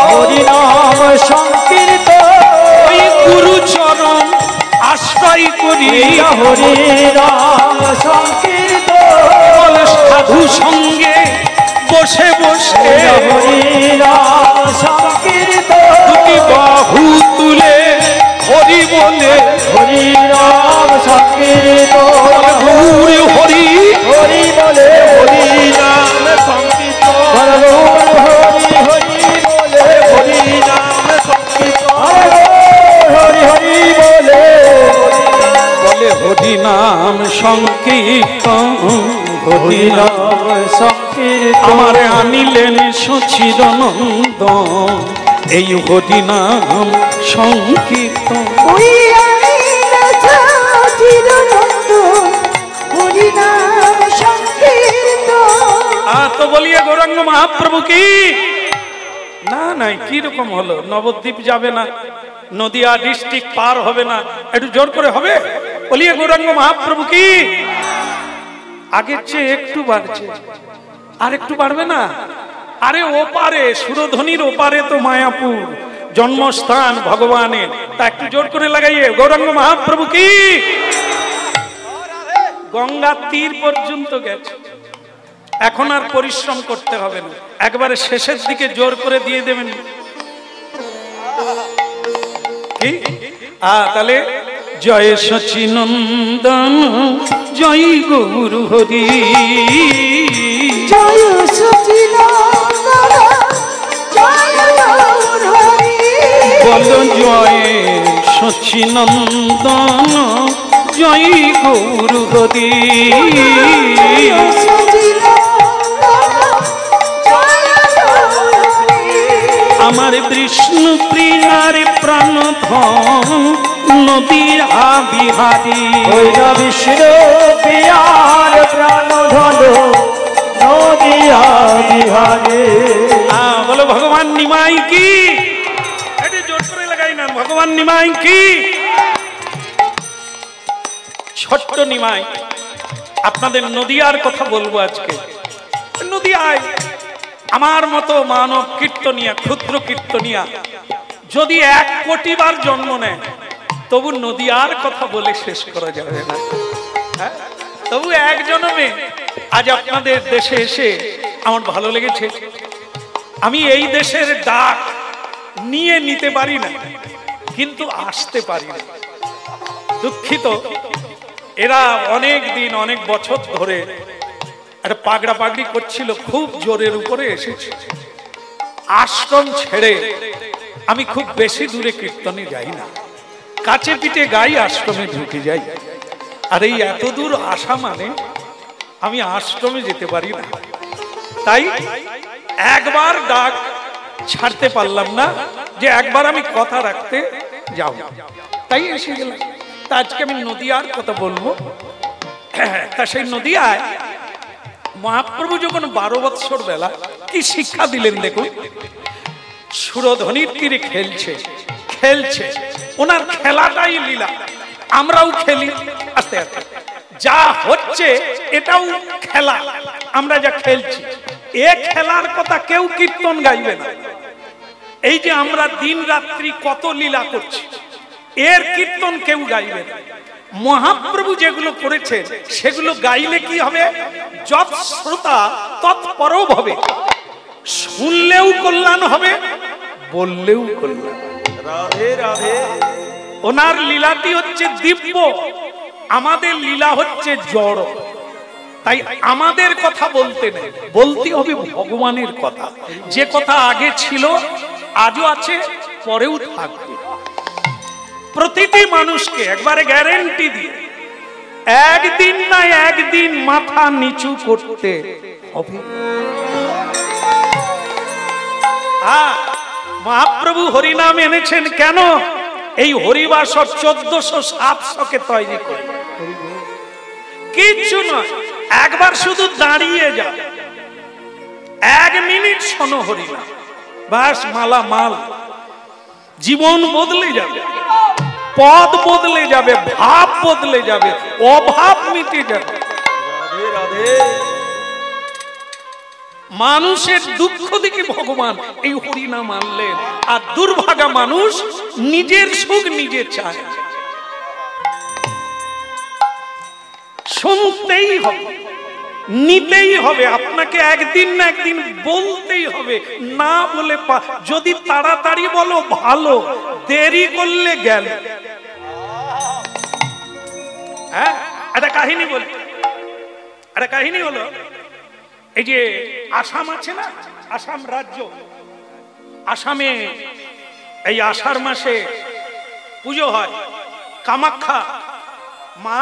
হরিনাম সংকীর্তন ওই গুরুচরণ আশ্রয় করি হরিনাম সংকীর্তন বল সাধু সঙ্গে বসে বসে হরিনাম সংকীর্তন দুটি বাহু তুলে হরি বলে হরিনাম সংকীর্তন গৌর হরি হরি বলে হরিনাম সংকীর্তন হরি হরি বলে হরিনাম সংকীর্তন হরি হরি বলে বলে হরিনাম সংকীর্তন হরিনাম হরিনাম সংকীর্তন আমার আনিলেন সচিরনন্দন এই হরিনাম সংকীর্তন ওই আনিলা চিরনন্দন হরিনাম সংকীর্তন তো বলিয়ে গৌরাঙ্গ মহাপ্রভু কি না নাই কি রকম হলো নবদ্বীপ যাবে না নদিয়া ডিস্ট্রিক্ট পার হবে না একটু জোর করে হবে বলিয়ে গৌরাঙ্গ মহাপ্রভু কি আগের চেয়ে একটু বাড়ছে আর একটু বাড়বে না আরে ওপারে সুরধ্বনির ওপারে তো মায়াপুর জন্মস্থান ভগবানের তা একটু জোর করে লাগাইয়ে গৌরাঙ্গ মহাপ্রভু কি গঙ্গা তীর পর্যন্ত গেছে এখন আর পরিশ্রম করতে হবে না একবারে শেষের দিকে জোর করে দিয়ে দেবেন কি তাহলে জয় সচিনন্দন জয় গৌর হরি জয় সচিনন্দন জয় গৌর হরি বল জয় সচিনন্দন জয় গৌর হরি জয় সচিনন্দন জয় গৌর হরি আমার বিষ্ণু প্রিয়ার প্রাণধন নদিয়া বিহারী ওইরা বিষ্ণু প্রিয়ার প্রাণধন নদিয়া বিহারে বলো ভগবান নিমাই কি এটা জোর করে লাগাই না ভগবান নিমাই কি ছোট্ট নিমাই আপনাদের নদিয়ার কথা বলবো আজকে নদিয়ায় আমার মতো মানব কীর্তনিয়া ক্ষুদ্র কীর্তনিয়া যদি 1 কোটি বার জন্ম নেয় তবু নদিয়ার কথা বলে শেষ করা যাবে না হ্যাঁ? তবু এক জন্মে আজ আপনাদের দেশে এসে আমার ভালো লেগেছে আমি এই দেশের ডাক নিয়ে নিতে পারি না কিন্তু আসতে পারি না দুঃখিত এরা অনেক দিন অনেক বছর ধরে একটা পাগড়া পাগড়ি করছিল খুব জোরের উপরে এসেছে আশ্রম ছেড়ে আমি খুব বেশি দূরে কীর্তনে যাই না কাছে পিঠে গাই আশ্রমে ঢুকে যাই আর এই এত দূর আসা মানে আমি আশ্রমে যেতে পারি না তাই একবার ডাক ছাড়তে পারলাম না যে একবার আমি কথা রাখতে যাব তাই এসে গেলাম তা আজকে আমি নদিয়ার কথা বলবো তা সেই নদিয়ায় মহাপ্রভু যখন 12 বৎসর বেলা কি শিক্ষা দিলেন দেখুন সুরধ্বনির তীরে খেলছে ওনার খেলাটাই লীলা আমরাও খেলি আস্তে আস্তে যা হচ্ছে এটাও খেলা আমরা যা খেলছি এ খেলার কথা কেউ কীর্তন গাইবে না এই যে আমরা দিন রাত্রি কত লীলা করছি এর কীর্তন কেউ গাইবে না মহাপ্রভু যেগুলো করেছেন সেগুলো গাইলে কি হবে যত শ্রোতা তৎপরও হবে শুনলেও কল্যাণ হবে বললেও কল্যাণ রাধে রাধে ওনার লীলাটি হচ্ছে দিব্য আমাদের লীলা হচ্ছে জড় তাই আমাদের কথা বলতে নেই বলতে হবে ভগবানের কথা যে কথা আগে ছিল আজও আছে পরেও থাকবে প্রতিটি মানুষকে একবারে গ্যারেন্টি দিয়ে একদিন না একদিন মাথা নিচু করতে হবে। মহাপ্রভু হরিনাম এনেছেন কেন? এই হরিবাসর 1400-700 তৈরি করে, কিচ্ছু নয়। একবার শুধু দাঁড়িয়ে যাও, 1 মিনিট শোনো হরিনাম, বাস মালা মাল, জীবন বদলে যাবে, পদ বদলে যাবে, ভাব বদলে যাবে, অভাব মিটে যাবে। মানুষের দুঃখ দেখে ভগবান এই হরিনাম আনলেন। আর দুর্ভাগা মানুষ নিজের সুখ নিজে চায়। শুনতেই হবে, নিতেই হবে, আপনাকে একদিন না একদিন বলতেই হবে। না বলে যদি তাড়াতাড়ি বলো ভালো, দেরি করলে গেল। হ্যাঁ, একটা কাহিনী বলি। একটা কাহিনী হলো, এই যে আসাম আছে না, আসাম রাজ্য, আসামে এই আষাঢ় মাসে পুজো হয়। কামাখ্যা মা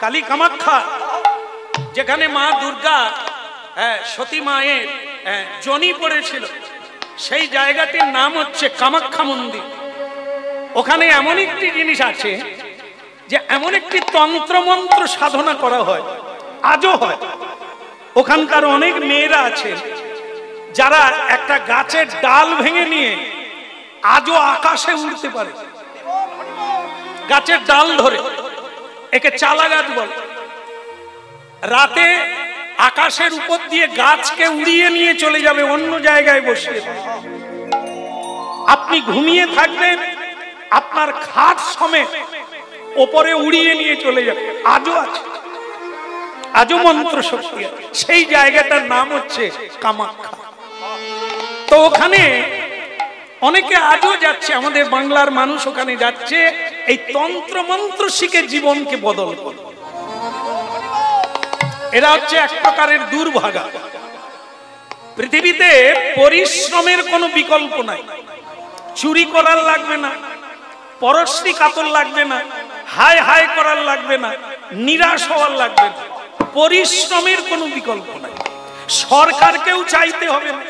কালী কামাখ্যা, যেখানে মা দুর্গা সতী মায়ের জনি পড়েছিল, সেই জায়গাটির নাম হচ্ছে কামাখ্যা মন্দির। ওখানে এমন একটি জিনিস আছে যে এমন একটি তন্ত্রমন্ত্র সাধনা করা হয়, আজও হয়। ওখানকার অনেক মেয়েরা আছে যারা একটা গাছের ডাল ভেঙে নিয়ে আজও আকাশে উড়তে পারে, গাছের ডাল ধরে। একে চালা গাছ বলে। রাতে আকাশের উপর দিয়ে গাছকে উড়িয়ে নিয়ে চলে যাবে, অন্য জায়গায় বসিয়ে। আপনি ঘুমিয়ে থাকবেন, আপনার খাট সমেত ওপরে উড়িয়ে নিয়ে চলে যাবে। আজও আছে, আজও মন্ত্র শক্তি আছে। সেই জায়গাটার নাম হচ্ছে কামাখ্যা। তো ওখানে অনেকে আজও যাচ্ছে, আমাদের বাংলার মানুষ ওখানে যাচ্ছে এই তন্ত্র মন্ত্র শিখে জীবনকে বদল করে। এরা হচ্ছে এক প্রকারের দুর্ভাগা। পৃথিবীতে পরিশ্রমের কোনো বিকল্প নাই। চুরি করার লাগবে না, পরশ্রী কাতর লাগবে না, হায় হায় করার লাগবে না, নিরাশ হওয়ার লাগবে না। পরিশ্রমের কোনো বিকল্প নাই। সরকারকেও চাইতে হবে না,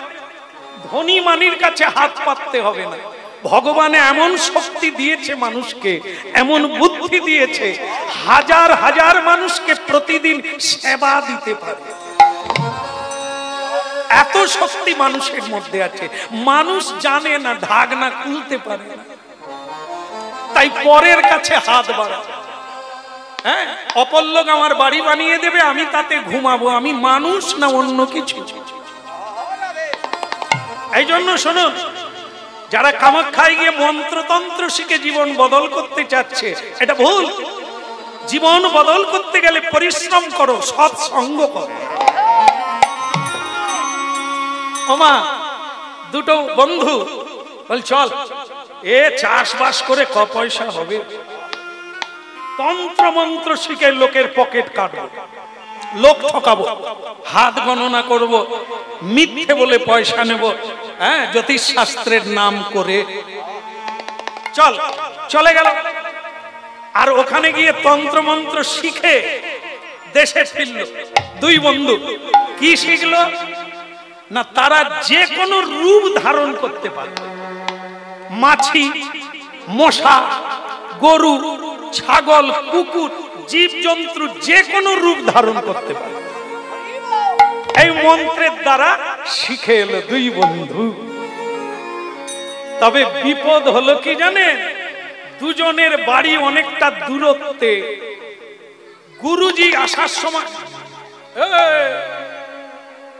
ধনী মানির কাছে হাত পাততে হবে না। ভগবান এমন শক্তি দিয়েছে মানুষকে, এমন বুদ্ধি দিয়েছে, হাজার হাজার মানুষকে প্রতিদিন সেবা দিতে পারে। এত শক্তি মানুষের মধ্যে আছে। মানুষ জানে না, ঢাকনা খুলতে পারে না, তাই পরের কাছে হাত বাড়ায়। হ্যাঁ, অপর লোক আমার বাড়ি বানিয়ে দেবে, আমি তাতে ঘুমাবো। আমি মানুষ না অন্য কিছু। এই জন্য শোনো, যারা কামাখ্যায় গিয়ে মন্ত্রতন্ত্র শিখে জীবন বদল করতে চাচ্ছে, এটা ভুল। জীবন বদল করতে গেলে পরিশ্রম করো, সৎসঙ্গ করো। ওমা দুটো বন্ধু বল, চল এ চাষবাস করে ক পয়সা হবে, তন্ত্র মন্ত্র শিখে লোকের পকেট কাটবো, লোক ঠকাবো, হাত গণনা করব, মিথ্যে বলে পয়সা নেব, হ্যাঁ, জ্যোতিষ শাস্ত্রের নাম করে। চল, চলে গেল। আর ওখানে গিয়ে তন্ত্র মন্ত্র শিখে দেশে ফিরল। দুই বন্ধু কি শিখলো না, তারা যে কোনো রূপ ধারণ করতে পারে। মাছি, মশা, গরু, ছাগল, কুকুর, জীবজন্তু যে কোনো রূপ ধারণ করতে পারে। এই মন্ত্রের দ্বারা শিখে এলো দুই বন্ধু। তবে বিপদ হলো কি জানেন, দুজনের বাড়ি অনেকটা দূরত্বে। গুরুজি আসার সময়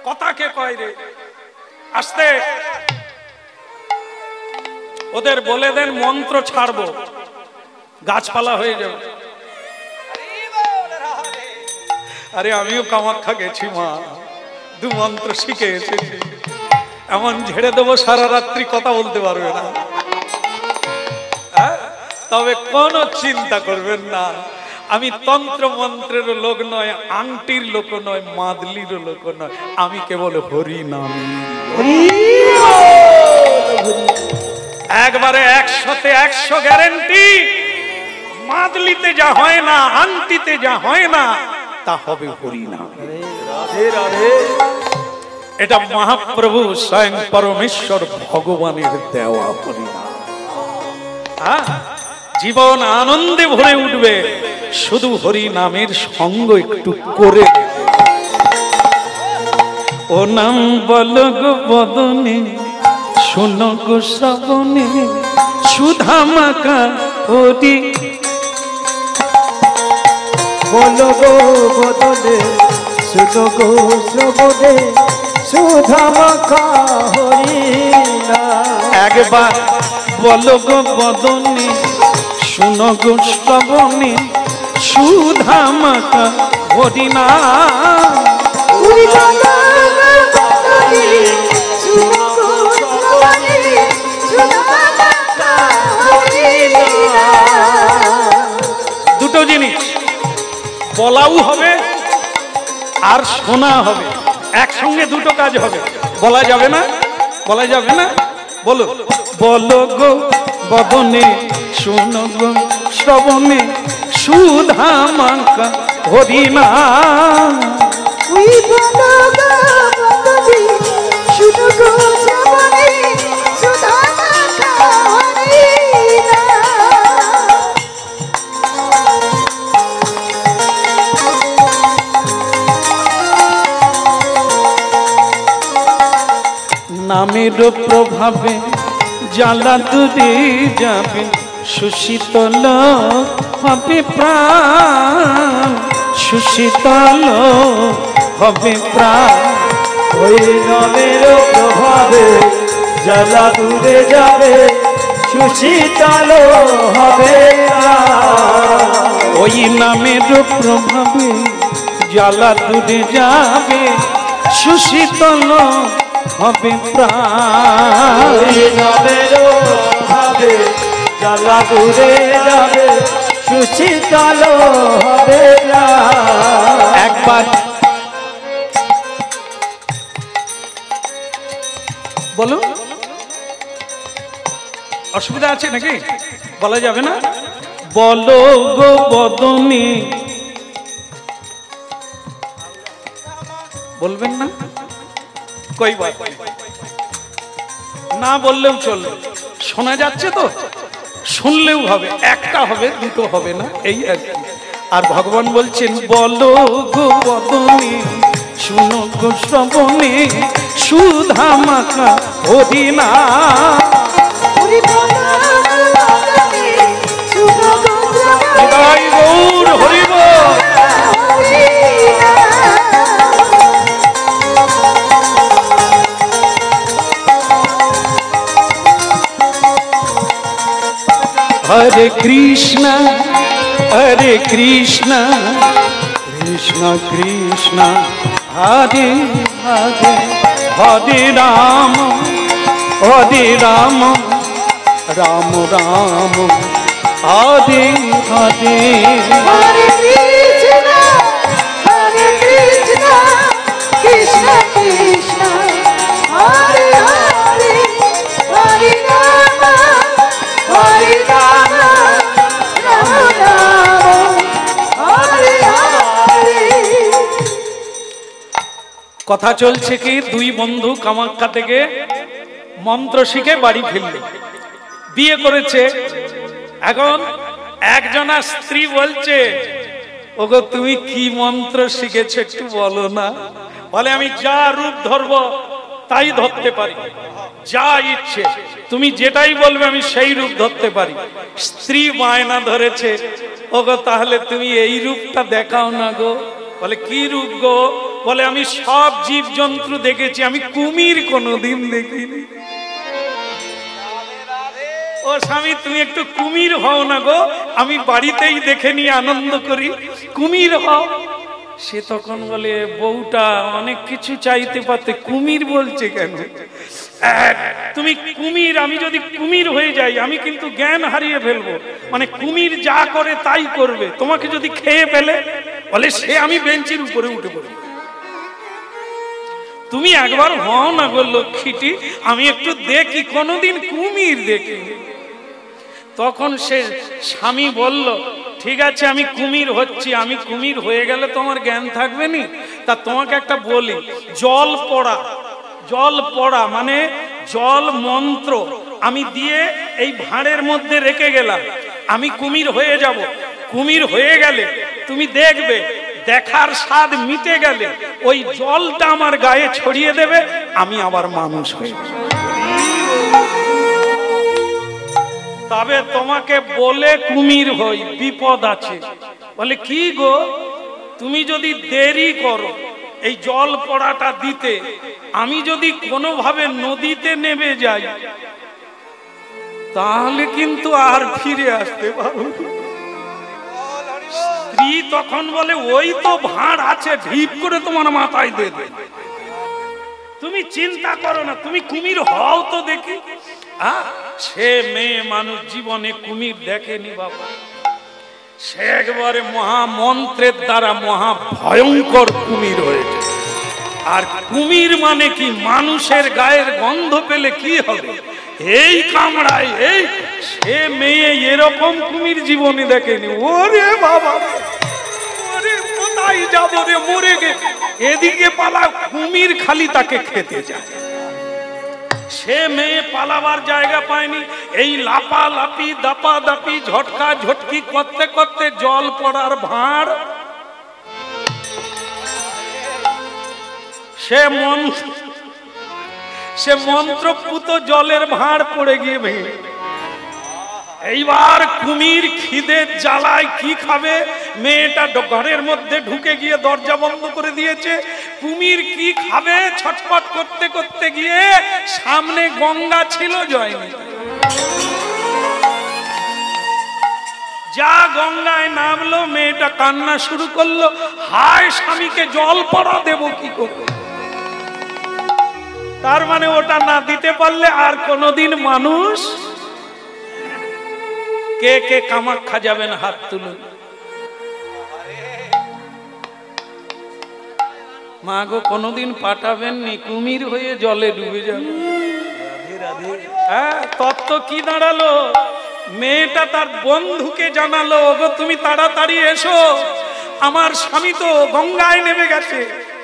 কথাকে কয় রে, আসতে, ওদের বলে দেন মন্ত্র ছাড়বো, গাছপালা হয়ে যাবে। আরে আমিও কামাখ্যা গেছি মা, দু মন্ত্র শিখে এসেছি, এমন ঝেড়ে দেবো সারা রাত্রি কথা বলতে পারবে না। তবে কোনো চিন্তা করবেন না, আমি তন্ত্র মন্ত্রের লোক নয়, আংটির লোক নয়, মাদলির লোক নয়, আমি কেবল হরি নামী। একবারে 100তে 100 গ্যারান্টি। মাদলিতে যা হয় না, আন্টিতে যা হয় না, তা হবে হরিনাম। রাধে রাধে। এটা মহাপ্রভু স্বয়ং পরমেশ্বর ভগবানের দেওয়া হরিনাম। জীবন আনন্দে ভরে উঠবে শুধু হরি নামের সঙ্গ একটু করে। ও নাম বলো গো বদনে, শোনো গো শ্রবণে, সুধা মাখা হরি। বলো গো বদনে, শোনো গো শ্রবণে, সুধা মাখা হরি নাম। একবার বলো গো বদনে, শোনো গো শ্রবণে, সুধা মাখা হরি নাম। দুটো জিনিস বলাও হবে আর শোনা হবে, একসঙ্গে দুটো কাজ হবে। বলা যাবে না, বলা যাবে না। বলো, বলো গো বদনে, শোনো গো শ্রবণে, সুধা মাখা হরি নাম। নামের প্রভাবে জ্বালা দূরে যাবে, সুশীতল হবে প্রাণ, সুশীতল হবে প্রাণ। ওই নামের প্রভাবে জ্বালা দূরে যাবে, সুশীতল হবে প্রাণ। ওই নামের প্রভাবে জ্বালা দূরে যাবে, সুশীতল হবে প্রাণ। ওই নামের প্রভাবে জ্বালা দূরে যাবে, সুশীতল হবে প্রাণ। একবার বলো, অসুবিধা আছে নাকি? বলা যাবে না? বলো গো বদনে, বলবেন না? কই বাত না বললেও চলবে, শোনা যাচ্ছে তো, শুনলেও হবে, একটা হবে দুটো হবে না, এই আর কি। আর ভগবান বলছেন বলো গো বদনে, শুনো গো শ্রবণে, সুধা মাখা হরি নাম। জয় গৌর হরি বল। हरे कृष्ण हरे कृष्ण, कृष्ण कृष्ण हरे हरे, हरे राम राम राम हरे हरे। हरे कृष्ण कृष्ण कृष्ण हरे हरे, हरे राम राम राम हरे हरे। কথা চলছে কি, দুই বন্ধু কামাখ্যা থেকে মন্ত্র শিখে বাড়ি ফিরল, বিয়ে করেছে। এখন একজনা স্ত্রী বলছে, ওগো তুমি কি মন্ত্র শিখেছো একটু বলো না। বলে আমি যা রূপ ধরবো তাই ধরতে পারি, যা ইচ্ছে তুমি যেটাই বলবে আমি সেই রূপ ধরতে পারি। স্ত্রী বায়না ধরেছে, ওগো তাহলে তুমি এই রূপটা দেখাও না গো। বলে কি রূপ গো? বলে আমি সব জীব জন্তু দেখেছি, আমি কুমির কোনোদিন দেখিনি। ও স্বামী তুমি একটু কুমির হও না গো, আমি বাড়িতেই দেখে নিয়ে আনন্দ করি, কুমির হও। সে তখন বলে বউটা অনেক কিছু চাইতে পারতে, কুমির বলছে কেন? তুমি কুমির, আমি যদি কুমির হয়ে যাই আমি কিন্তু জ্ঞান হারিয়ে ফেলবো, মানে কুমির যা করে তাই করবে, তোমাকে যদি খেয়ে ফেলে। বলে সে আমি বেঞ্চির উপরে উঠে পড়ি। তুমি একবার হও না গো লক্ষ্মীটি, আমি একটু দেখি, কোনোদিন কুমির দেখি। তখন সে স্বামী বলল, ঠিক আছে আমি কুমির হচ্ছি, আমি কুমির হয়ে গেলে তোমার জ্ঞান থাকবে নি। তা তোমাকে একটা বলি, জল পড়া মানে জল মন্ত্র আমি দিয়ে এই ভাঁড়ের মধ্যে রেখে গেলাম, আমি কুমির হয়ে যাব। কুমির হয়ে গেলে তুমি দেখবে, দেখার স্বাদ মিটে গেলে ওই জলটা আমার গায়ে ছড়িয়ে দেবে, আমি আবার মানুষ হয়ে যাব। তবে তোমাকে বলে কুমির হই, বিপদ আছে। বলে কি গো, তুমি যদি দেরি করো এই জল পড়াটা দিতে, আমি যদি কোনোভাবে নদীতে নেমে যাই, তাহলে কিন্তু আর ফিরে আসতে পারো। স্ত্রী তখন বলে, ওই তো ভাঁড় আছে, ঢিপ করে তোমার মাথায় দে দে, তুমি চিন্তা করো না, তুমি কুমির হও তো দেখি। সে মেয়ে মানুষ জীবনে কুমির দেখেনি বাবা, সে একবারে মহামন্ত্রের দ্বারা মহা ভয়ঙ্কর কুমির হয়েছে। আর কুমির মানে কি, মানুষের গায়ের গন্ধ পেলে কি হবে, এই কামড়ায় এই। সে মেয়ে এরকম কুমির জীবনে দেখেনি। ওরে বাবা, ওরে কোথায় যাবো রে, মরে গে, এদিকে পালা, কুমির খালি তাকে খেতে যায়। সে মেয়ে পালাবার জায়গা পায়নি, এই লাপালাপি দাপাদাপি ঝটকা ঝটকি করতে করতে জল পড়ার ভাঁড়, সে মন্ত্রপুত জলের ভাঁড় পড়ে গিয়ে ভেঙে। এইবার কুমির খিদের জ্বালায় কি খাবে, মেয়েটা ঘরের মধ্যে ঢুকে গিয়ে দরজা বন্ধ করে দিয়েছে। কুমির কি খাবে, ছটফট করতে করতে গিয়ে সামনে গঙ্গা ছিল, জয়নি যা গঙ্গায় নামলো, মেয়েটা কান্না শুরু করলো, হায় স্বামীকে জল পড়া দেবো কি করবো। তার মানে ওটা না দিতে পারলে আর কোনোদিন মানুষ। কে কে কামাখ্যা যাবেন হাত তুলুন। মা গো কোনোদিন পাঠাবেননি, কুমির হয়ে জলে ডুবে যাবে। হ্যাঁ, তত্ত্ব কি দাঁড়ালো, মেয়েটা তার বন্ধুকে জানালো, ওগো তুমি তাড়াতাড়ি এসো, আমার স্বামী তো গঙ্গায় নেমে গেছে।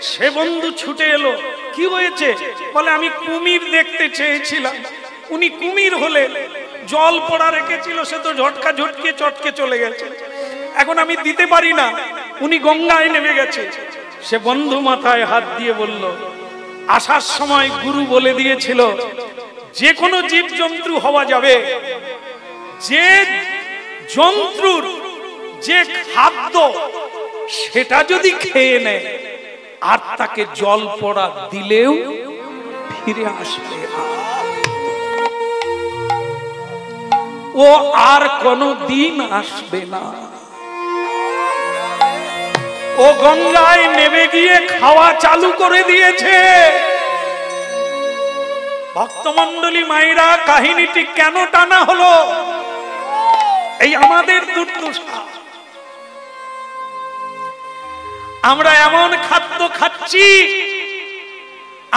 সে বন্ধু ছুটে এলো, কি হয়েছে? বলে আমি কুমির দেখতে চেয়েছিলাম। উনি কুমির হলে জল পড়া রেখেছিল, সে তো ঝটকা ঝটকে চটকে চলে গেছে, এখন আমি দিতে পারি না, উনি গঙ্গায় নেমে গেছে। সে বন্ধু মাথায় হাত দিয়ে বলল, আসার সময় গুরু বলে দিয়েছিল যে কোনো জীব জন্তু হওয়া যাবে, যে জন্তুর যে খাদ্য সেটা যদি খেয়ে নেয় আর তাকে জল পড়া দিলেও ফিরে আসবে না, ও আর কোনো দিন আসবে না। ও গঙ্গায় নেমে গিয়ে খাওয়া চালু করে দিয়েছে। ভক্তমণ্ডলী মায়েরা, কাহিনীটি কেন টানা হলো? এই আমাদের দুর্দশা, আমরা এমন খাদ্য খাচ্ছি,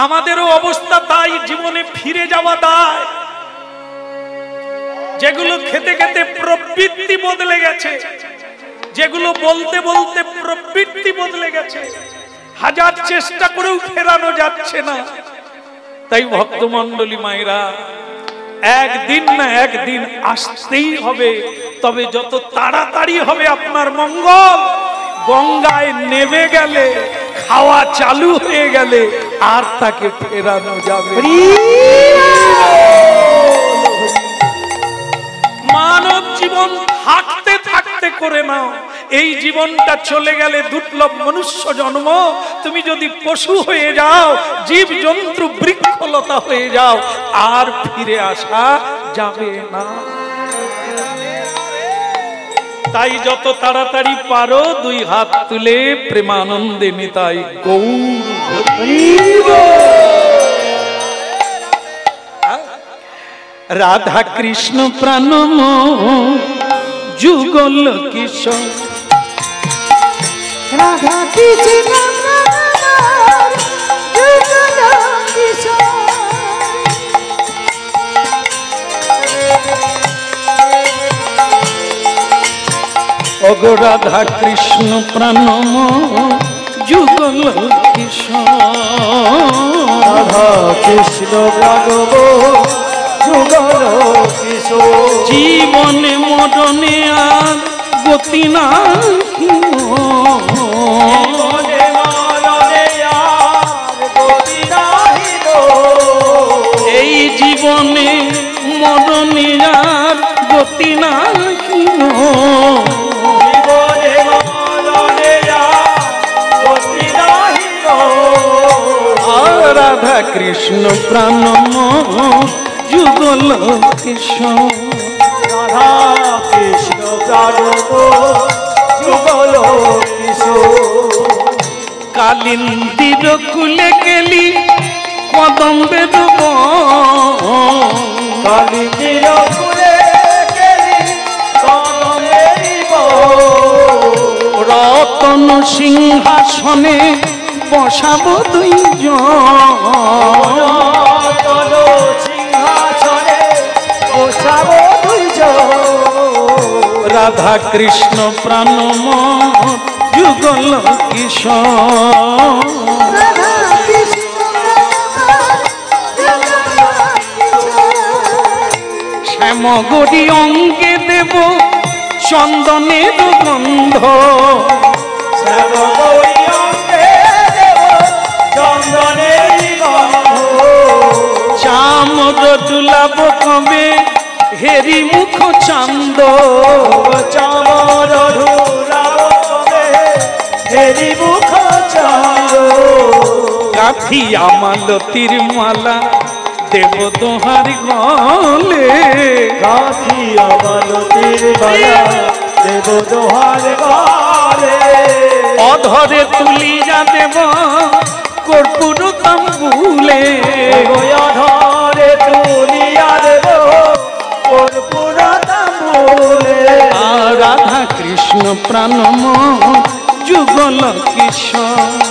আমাদেরও অবস্থা তাই, জীবনে ফিরে যাওয়া দায়। যেগুলো খেতে খেতে প্রবৃত্তি বদলে গেছে, যেগুলো বলতে বলতে প্রবৃত্তি বদলে গেছে, হাজার চেষ্টা করেও ফেরানো যাচ্ছে না। তাই ভক্তমণ্ডলী মায়েরা, একদিন না একদিন আসতেই হবে, তবে যত তাড়াতাড়ি হবে আপনার মঙ্গল। গঙ্গায় নেমে গেলে, খাওয়া চালু হয়ে গেলে আর তাকে ফেরানো যাবে। মানব জীবন থাকতে থাকতে করে নাও, এই জীবনটা চলে গেলে দুর্লভ মনুষ্য জন্ম। তুমি যদি পশু হয়ে যাও, জীব জন্তু বৃক্ষলতা হয়ে যাও, আর ফিরে আসা যাবে না। তাই যত তাড়াতাড়ি পারো দুই হাত তুলে প্রেমানন্দে নিতাই গৌর হরিব। রাধা কৃষ্ণ প্রাণম যুগল কিশোর, রাধা কৃষ্ণ যুগল অগ রাধা কৃষ্ণ প্রাণম যুগল কিশোর রাধা কৃষ্ণ প্রাণব যুগল কিশোর জীবনে মরণে আর গতি নাহি জীবনে মরণে আর গতি নাহি গো। এই জীবনে মরণে আর গতি নাহি জীবনে মরণে আর গতি নাহি গো। রাধা কৃষ্ণ প্রাণম যুগল কিশোর রাধা কৃষ্ণ প্রাণব যুগল কিশোর কালিন্দির কুলে গেলি কদম্বের কালিন্দির কুলে গেলি কদমের বন। রতন সিংহাসনে বসাবো দুইজন রতন সিংহাসনে বসাবো দুইজন। রাধা কৃষ্ণ প্রাণম যুগল কিশোর রাধা কৃষ্ণ শ্যামগরি অঙ্গে দেব চন্দনের গন্ধ শ্যামগৌরী অঙ্গে দেব চন্দনের গন্ধ। চামর দুলাব কবে হেরি মুখ চান্দ চামর ধুলাব কবে হেরি মুখ চাঁদ। কাঠিয়া মালতির মালা দেব দোহার গলে কাঠিয়া মালতির মালা দেব দোহার গলে। অধরে তুলিয়া দেব কর্পূর তাম্বুলে ধরে তুলিয়া দেব কর্পূর তাম্বুলে। রাধা কৃষ্ণ প্রাণম যুগল কিশোর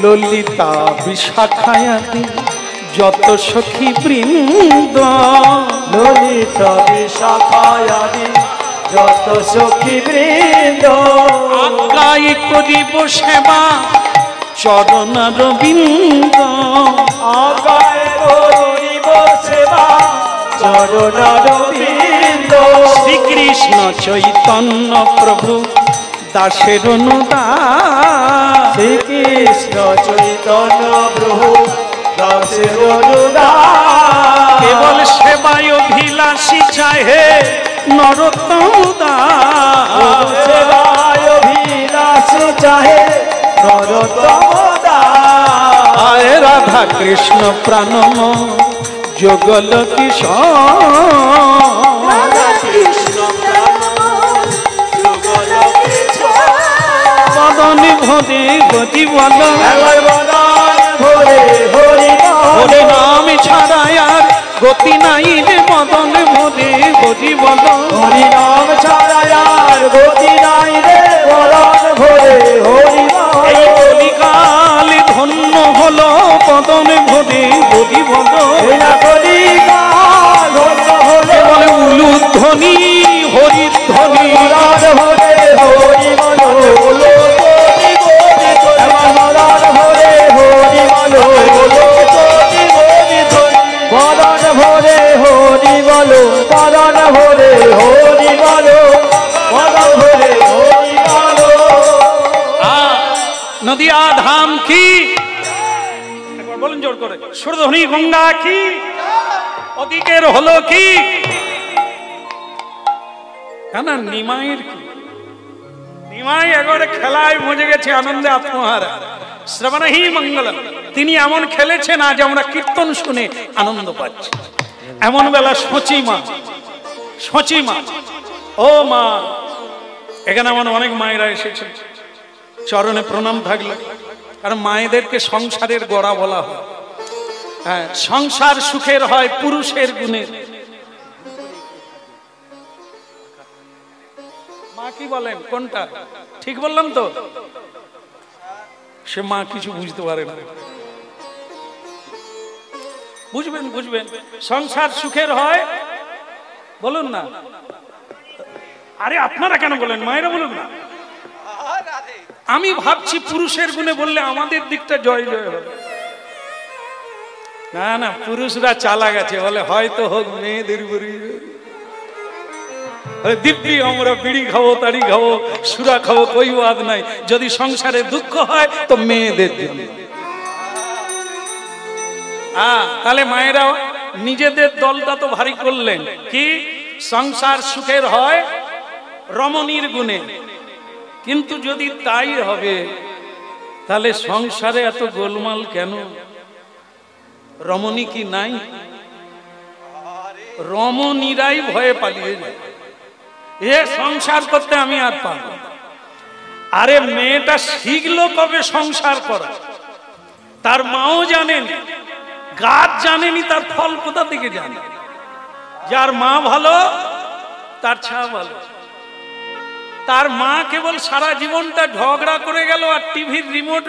ললিতা বিশাখায়াতি যত সখী বৃন্দ ললিতা বিশাখায়াদি যত সখী বৃন্দ। আজ্ঞাই করিব সেবা চরণার বিন্দ আগায় করিব সেবা চরণার বৃন্দ। শ্রীকৃষ্ণ চৈতন্য প্রভু দাসের অনুদান শ্রীকৃষ্ণ চৈতন্য প্রভু দাসের অনুদান। কেবল সেবায় অভিলাষী চাহে নরোত্তম দাস সেবায় অভিলাষ চাহে নরোত্তম দাস। আয় রাধা কৃষ্ণ প্রাণম যুগল কিশোর রাধা কৃষ্ণ যুগল কিশোর বদন ভরে গতি বল একবার বদন ভরে হরি হরি নাম ছাড়া আর গতি নাই রে বদন ভরে গতি বল হরি নাম ছাড়া আর গতি নাই রে বদন ভরে হরি এই কলিকালে ধন্য হলো বদন ভরে গতি বল কলিকাল ধন্য হলে বলে উলুধ্বনি হরিধ্বনি বদন ভরে হরি বল বদন ভরে হরি বল বদন ভরে হরি বল বদন ভরে হরি বল বদন ভরে হরি বল। নদিয়া ধাম কি একবার বলুন জোর করে সুরধ্বনি গঙ্গা কি ওদিকের হলো কি না নিমাইয়ের কি নিমাই একবারে খেলায় মজে গেছে আনন্দে আত্মহারা শ্রবণহি মঙ্গল তিনি এমন খেলেছেন আজ আমরা কীর্তন শুনে আনন্দ পাচ্ছি এমন বেলা সচি মা ও মা এখানে আমার অনেক মায়েরা এসেছে চরণে প্রণাম থাকলো কারণ মায়েদেরকে সংসারের গোড়া বলা হয় হ্যাঁ সংসার সুখের হয় পুরুষের গুণে মা কি বলেন কোনটা ঠিক বললাম তো সে মা কিছু বুঝতে পারে না বুঝবেন বুঝবেন সংসার সুখের হয়, বলুন না। আরে আপনারা কেন বলেন, মায়েরা বলুন না। আমি ভাবছি পুরুষের গুণে বললে আমাদের দিকটা জয় জয় হবে। না না, পুরুষরা চালাক আছে, বলে হয়তো হোক মেয়েদের বুড়ি দিব্যি আমরা বিড়ি খাবো, তাড়ি খাবো, সুরা খাবো, কই বাদ নাই। যদি সংসারে দুঃখ হয় তো মেয়েদের জন্য। তাহলে মায়েরা নিজেদের দলটা তো ভারী করলেন কি, সংসার সুখের হয় রমণীর গুণে। কিন্তু যদি তাই হবে তাহলে সংসারে এত গোলমাল কেন? রমণী কি নাই? রমণীরাই ভয়ে পালিয়ে যায়, এ সংসার করতে আমি আর পারব। আরে মেয়েটা শিখলো কবে সংসার করা? তার মাও জানেন, গাছ জানেনি, তার ফল কোথা থেকে জানে? যার মা ভালো তার ছা ভালো। তার মা কেবল সারা জীবনটা ঝগড়া করে গেল আর টিভির রিমোট,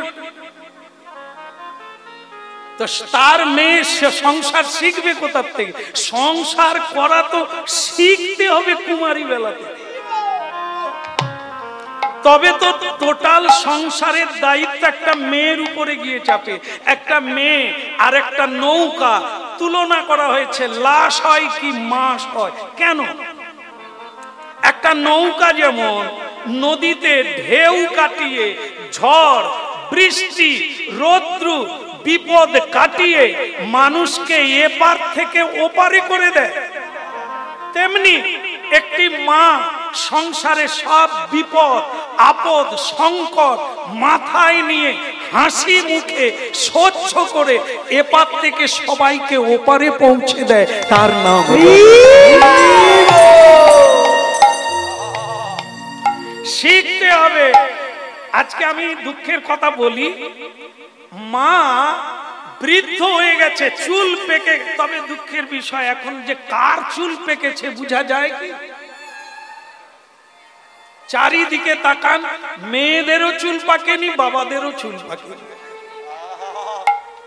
তো তার মেয়ে সে সংসার শিখবে কোথা থেকে? সংসার করা তো শিখতে হবে কুমারী বেলাতে, তবে তো টোটাল সংসারের দায়িত্ব একটা মেয়ের উপরে গিয়ে চাপে। একটা মেয়ে আর একটা নৌকা তুলনা করা হয়েছে, লাশ হয় কি মাছ হয়। কেন? একটা নৌকা যেমন নদীতে ঢেউ কাটিয়ে, ঝড় বৃষ্টি রৌদ্র বিপদ কাটিয়ে মানুষকে এপার থেকে ওপারে করে দেয়, তেমনি একটি মা সংসারে সব বিপদ আপদ সংকট মাথায় নিয়ে হাসি মুখে সহ্য করে এপার থেকে সবাইকে ওপারে পৌঁছে দেয়, তার নাম। শিখতে হবে। আজকে আমি দুঃখের কথা বলি, মা বৃদ্ধ হয়ে গেছে, চুল পেকে, তবে দুঃখের বিষয় এখন যে কার চুল পেকেছে বোঝা যায় কি? চারিদিকে তাকান, মেয়েদেরও চুল পাকেনি, বাবাদেরও চুল পাকেনি।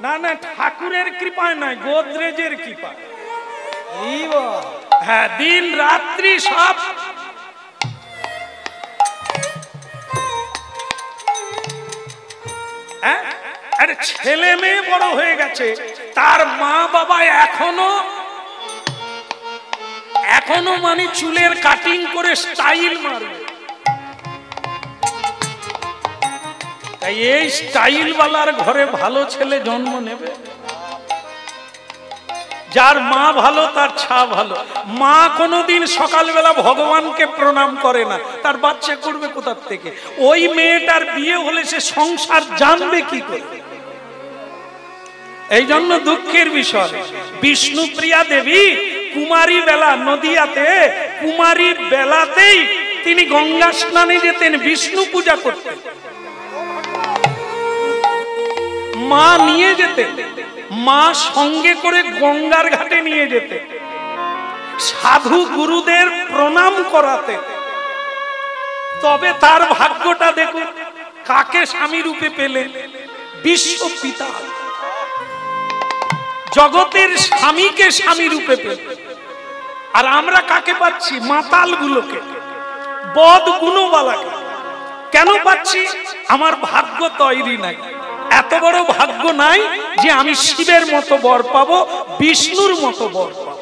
না না, ঠাকুরের কৃপায় নয়, গোদরেজের কৃপায়। হ্যাঁ, দিন রাত্রি সব আরে ছেলে মেয়ে বড় হয়ে গেছে, তার মা বাবা এখনো মানে চুলের কাটিং করে স্টাইল মারবে। তাই এই স্টাইল ওয়ালার ঘরে ভালো ছেলে জন্ম নেবে। যার মা ভালো তার ছা ভালো। মা কোনোদিন সকালবেলা ভগবানকে প্রণাম করে না, তার বাচ্চা করবে কোথা থেকে? ওই মেয়েটার বিয়ে হলে সে সংসার জানবে কি করে? এই জন্য দুঃখের বিষয়, বিষ্ণুপ্রিয়া দেবী কুমারী বেলা নদিয়াতে, কুমারী বেলাতেই তিনি গঙ্গা স্নানে যেতেন, বিষ্ণু পূজা করতেন। মা নিয়ে যেতেন, মা সঙ্গে করে গঙ্গার ঘাটে নিয়ে যেতে, সাধু গুরুদের প্রণাম করাতে। তবে তার ভাগ্যটা দেখুন, কাকে স্বামী রূপে পেলেন? বিশ্ব পিতা, জগতের স্বামীকে স্বামী রূপে পেলেন। আর আমরা কাকে পাচ্ছি? মাতাল গুলোকে, বদ গুণবালাকে। কেন পাচ্ছি? আমার ভাগ্য তৈরি নাই, এত বড় ভাগ্য নাই যে আমি শিবের মতো বর পাবো, বিষ্ণুর মতো বর পাবো।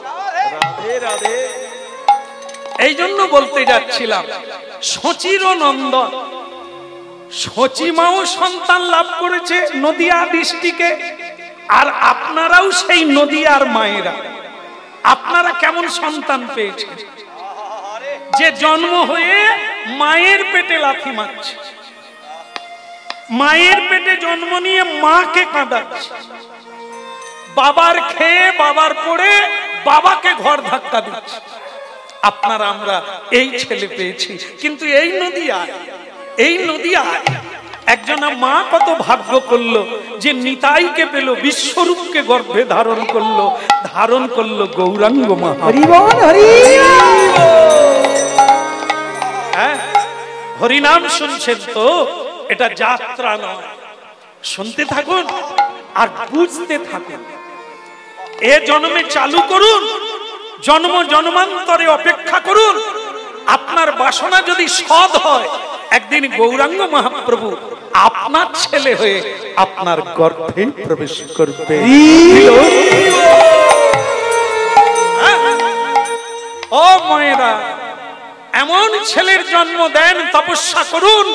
রাধে রাধে। এই জন্য বলতে যাচ্ছিলাম, শচীর নন্দন, শচীমাও সন্তান লাভ করেছে নদিয়া ডিস্ট্রিক্টে। আর আপনারাও সেই নদিয়ার মায়েরা, আপনারা কেমন সন্তান পেয়েছেন? যে জন্ম হয়ে মায়ের পেটে লাথি মারছে, মায়ের পেটে জন্ম নিয়ে মাকে কাঁদাচ্ছে, বাবার খেয়ে বাবার পড়ে বাবাকে ঘর ধাক্কা দিচ্ছে। আপনারা আমরা এই ছেলে পেয়েছি। কিন্তু এই নদিয়ায় একজনা মা কত ভাগ্য করলো যে নিতাইকে পেল, বিশ্বরূপকে গর্ভে ধারণ করলো গৌরাঙ্গ মা। হ্যাঁ, হরিনাম শুনছেন তো? এটা যাত্রা নয়, শুনতে থাকুন আর বুঝতে থাকুন। এ জন্মে চালু করুন, জন্ম জন্মান্তরে অপেক্ষা করুন। আপনার বাসনা যদি সৎ হয়, একদিন গৌরাঙ্গ মহাপ্রভু আপনার ছেলে হয়ে আপনার গর্ভে প্রবেশ করবে। ও মায়েরা, এমন ছেলের জন্ম দেন, তপস্যা করুন,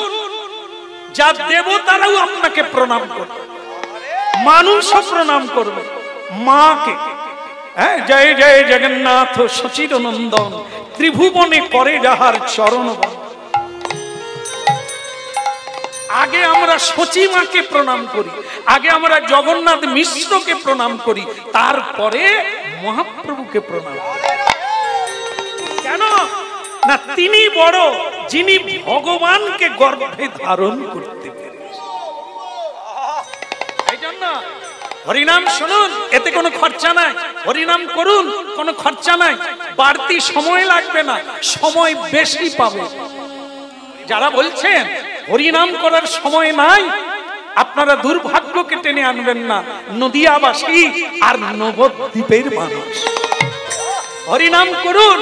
যা দেবতারাও আপনাকে প্রণাম করবে, মানুষও প্রণাম করবে। মাকে জয় জয় জগন্নাথ সচির নন্দন, ত্রিভুবনে করে যাহার চরণ। আগে আমরা সচি মাকে প্রণাম করি, আগে আমরা জগন্নাথ মিশ্রকে প্রণাম করি, তারপরে মহাপ্রভুকে প্রণাম করি। কেন না, তিনি বড়, যিনি ভগবানকে গর্ভে ধারণ করতে পেরেছেন। এই জন্য হরিনাম শুনুন, এতে কোনো খরচা নাই। হরিনাম করুন, কোনো খরচা নাই, বাড়তি সময় লাগবে না, সময় বেশি পাবে। যারা বলছেন হরিনাম করার সময় নাই, আপনারা দুর্ভাগ্যকে টেনে আনবেন না। নদিয়াবাসী আর নবদ্বীপের মানুষ, হরিনাম করুন,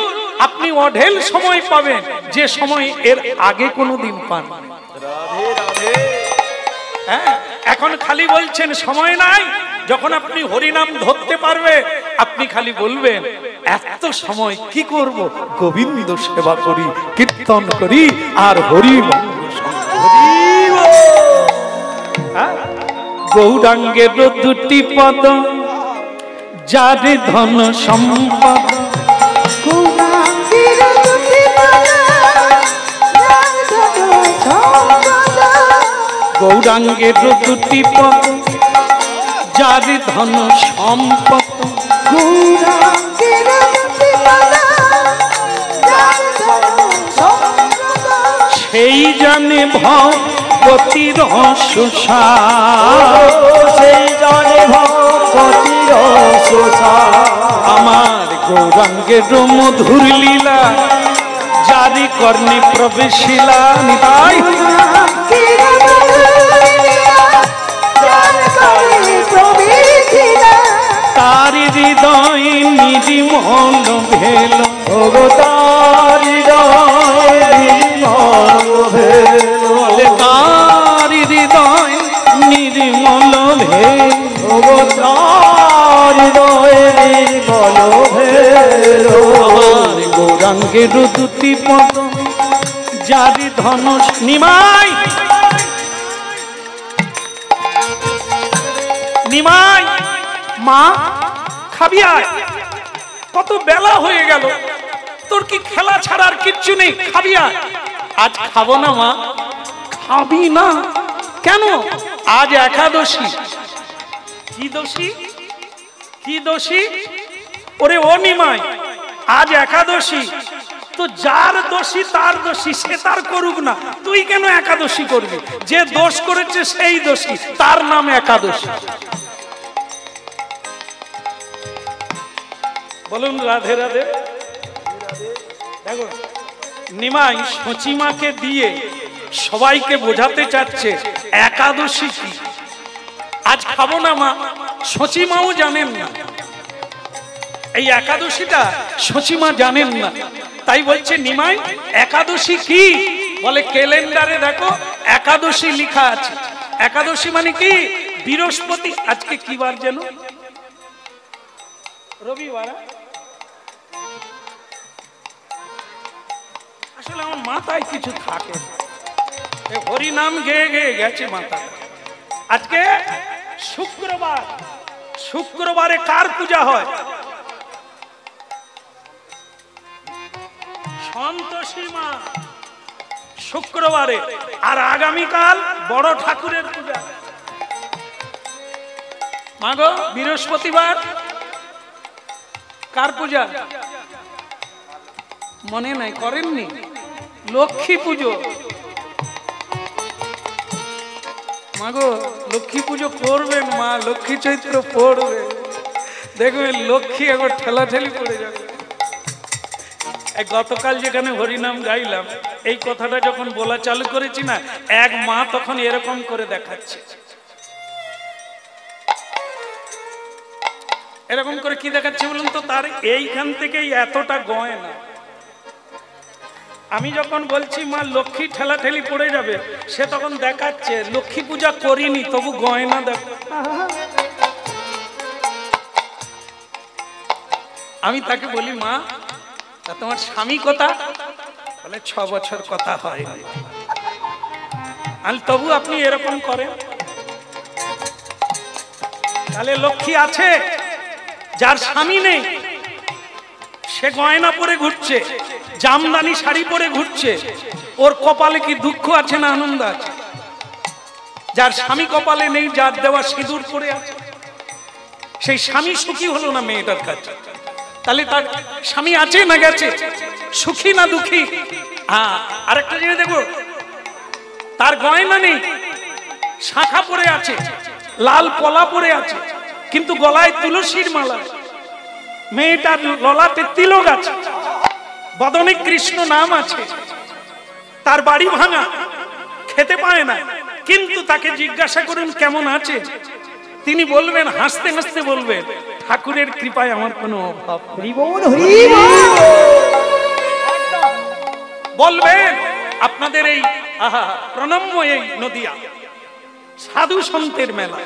আপনি অঢেল সময় পাবেন, যে সময় এর আগে কোনোদিন পান। হ্যাঁ, এখন খালি বলছেন সময় নাই। যখন আপনি হরিনাম ধরতে পারবে, আপনি খালি বলবেন এত সময় কি করব, গোবিন্দ সেবা করি, কীর্তন করি আর হরি গৌরাঙ্গের দুটি পদ, যার ধন সম্পদ। গৌরাঙ্গের দুটি পদ, যার ধন সম্পদ। সেই জানে ভগবতীর সুসার, সেই জানে ভগবতীর সুসার। আমার গৌরাঙ্গের মধুর লীলা, জারি কর্ণে প্রবেশিলা। নিতাই তার হৃদয় নির্মল ভেল, তার হৃদয় নির্মল ভেল, তার হৃদয় নির্মল ভেল, তার হৃদয় নির্মল ভেল। আমার গৌরাঙ্গের দুটি পদ, যারি ধনুষ। নিমাই নিমাই, মা খাবি আয়, কত বেলা হয়ে গেল, তোর কি খেলা ছাড়ার কিচ্ছু নেই, খাবি আয়। আজ খাবো না মা। খাবি না কেন? আজ একাদশী। কি দোষী, কি দোষী? ওরে ও নিমাই, আজ একাদশী, তো যার দোষী তার দোষী, সে তার করুক না, তুই কেন একাদশী করবি? যে দোষ করেছে সেই দোষী, তার নাম একাদশী। বলুন রাধে রাধে। দেখো নিমাই সচিমাকে দিয়ে সবাইকে বোঝাতে চাচ্ছে একাদশী কি। আজ খাবো না মা, সচিমাও জানেন না এই একাদশীটা, সচিমা জানেন না। তাই বলছে নিমাই একাদশী কি? বলে ক্যালেন্ডারে দেখো একাদশী লেখা আছে। একাদশী মানে কি? বৃহস্পতি। আজকে কি বার যেন? রবিবার। আসলে আমার মাথায় কিছু থাকে, হরি নাম গেয়ে গেয়ে গেছে মাথা। আজকে শুক্রবার। শুক্রবারে কার পূজা হয়? সন্তোষী মা শুক্রবারে। আর আগামীকাল বড় ঠাকুরের পূজা। মাগো বৃহস্পতিবার কার পূজা? মনে নাই, করেননি? লক্ষ্মী পুজো। মাগো লক্ষ্মী পুজো করবেন মা, লক্ষ্মী চৈত্র পড়বে, দেখবেন লক্ষ্মী একবার ঠেলাঠেলি পড়ে যাবে। গতকাল যেখানে হরিনাম গাইলাম, এই কথাটা যখন বলা চালু করেছি না, এক মা তখন এরকম করে দেখাচ্ছে। এরকম করে কি দেখাচ্ছে বলুন তো, তার এইখান থেকেই এতটা গয়না। আমি যখন বলছি মা লক্ষ্মী ঠেলা ঠেলি পড়ে যাবে, সে তখন দেখাচ্ছে লক্ষ্মী পূজা করিনি তবু গয়না দেখ। আমি তাকে বলি মা তা তোমার স্বামী কথা, বলে 6 বছর কথা হয়নি। আর তবু আপনি এরকম করেন, তাহলে লক্ষ্মী আছে? যার স্বামী নেই সে গয়না পরে ঘুরছে, জামদানি শাড়ি পরে ঘুরছে, ওর কপালে কি দুঃখ আছে না আনন্দ আছে? যার স্বামী কপালে নেই, যার দেওয়া সিঁদুর পরে আছে, সেই স্বামী সুখী হলো না মেয়েটার কাছে। তাহলে তার স্বামী আছে না গেছে? সুখী না দুঃখী? হ্যাঁ, আরেকটা জিনিস দেখো, তার গয়না নেই, শাখা পরে আছে, লাল পলা পরে আছে, কিন্তু গলায় তুলসীর মালা, মেয়েটার ললাটে তিলক আছে, বদনে কৃষ্ণ নাম আছে, তার বাড়ি ভাঙা, খেতে পায় না, কিন্তু তাকে জিজ্ঞাসা করুন কেমন আছে, তিনি বলবেন, হাসতে হাসতে বলবেন, ঠাকুরের কৃপায় আমার কোনো অভাব নেই। বলবেন আপনাদের এই প্রণম্য এই নদিয়া সাধু সন্তের মেলা,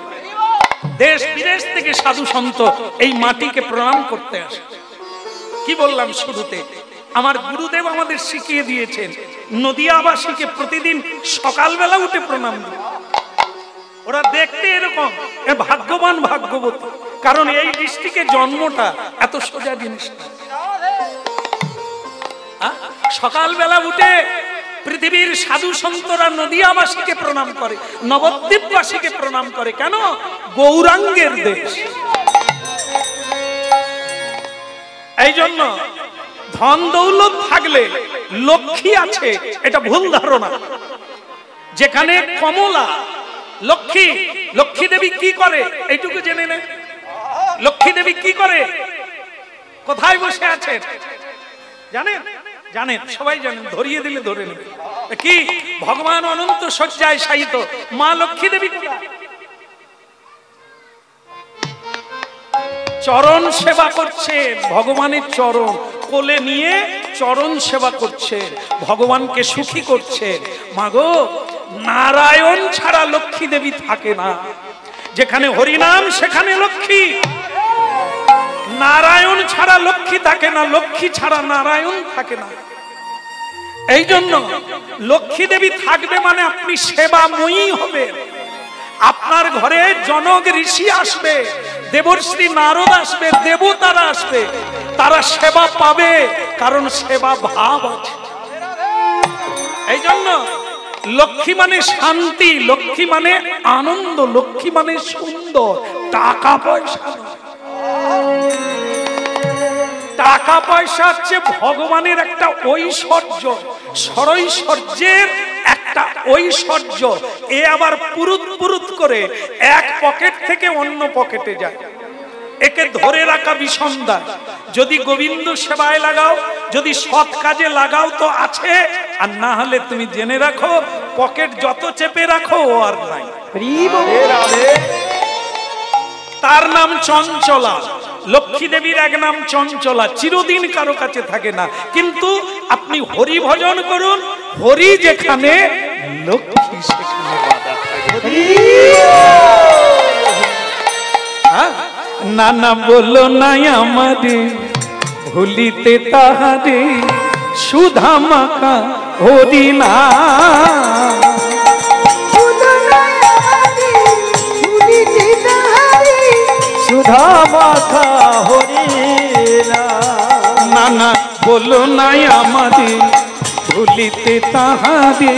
দেশ বিদেশ থেকে সাধু সন্ত এই মাটিকে প্রণাম করতে আসে। কি বললাম শুরুতে, আমার গুরুদেব আমাদের শিখিয়ে দিয়েছেন নদিয়াবাসীকে প্রতিদিন সকালবেলা উঠে প্রণাম দিন। ওরা দেখতে এরকম ভাগ্যবান ভাগ্যবতী, কারণ এই ডিস্ট্রিক্টে জন্মটা এত সোজা জিনিস না। সকালবেলা উঠে পৃথিবীর সাধু সন্তরা নদিয়াবাসীকে প্রণাম করে, নবদ্বীপবাসীকে প্রণাম করে। কেন? গৌরাঙ্গের দেশ। এই জন্য ধন দৌলত থাকলে লক্ষ্মী আছে এটা ভুল ধারণা। যেখানে কমলা লক্ষ্মী, লক্ষ্মী দেবী কি করে এইটুকু জেনে নেন। লক্ষ্মী দেবী কি করে, কোথায় বসে আছেন জানেন? জানেন, সবাই জানেন, ধরিয়ে দিলে ধরে নেবে। কি? ভগবান অনন্ত শয্যায় শায়িত, মা লক্ষ্মী দেবী চরণ সেবা করছে, ভগবানের চরণ কোলে নিয়ে চরণ সেবা করছে, ভগবানকে সুখী করছে। মাগো, নারায়ণ ছাড়া লক্ষ্মী দেবী থাকে না। যেখানে হরিনাম সেখানে লক্ষ্মী, নারায়ণ ছাড়া লক্ষ্মী থাকে না, লক্ষ্মী ছাড়া নারায়ণ থাকে না। এই জন্য লক্ষ্মী দেবী থাকবে মানে আপনি সেবাময়ী হবে। আপনার ঘরে জনক ঋষি আসবে, দেবর্ষি নারদ আসবে, দেবতারা আসবে, তারা সেবা পাবে, কারণ সেবা ভাব আছে। এই জন্য লক্ষ্মী মানে শান্তি, লক্ষ্মী মানে আনন্দ, লক্ষ্মী মানে সুন্দর। টাকা পয়সা, টাকা পয়সা হচ্ছে ভগবানের একটা ঐশ্বর্য, সরৈশ্বর্যের একটা ঐশ্বর্য। এ আবার পুরুত পুরুত করে এক পকেট থেকে অন্য পকেটে যায়, একে ধরে রাখা বিষমদার। যদি গোবিন্দ সেবায় লাগাও, যদি সৎ কাজে লাগাও তো আছে, আর না হলে তুমি জেনে রাখো পকেট যত চেপে রাখো ও আর নাই। তার নাম চঞ্চলা। লক্ষ্মী দেবীর এক নাম চঞ্চলা, চিরদিন কারো কাছে থাকে না। কিন্তু আপনি হরি ভজন করুন, হরি যেখানে লক্ষ্মী সেখানে বাধা থাকে। না না বলো নাই আমারে ভুলিতে তাহারে, সুধা মাখা হরি না। সুধা মাখা হরি না না বলো নাই আমারে ভুলিতে তাহারে,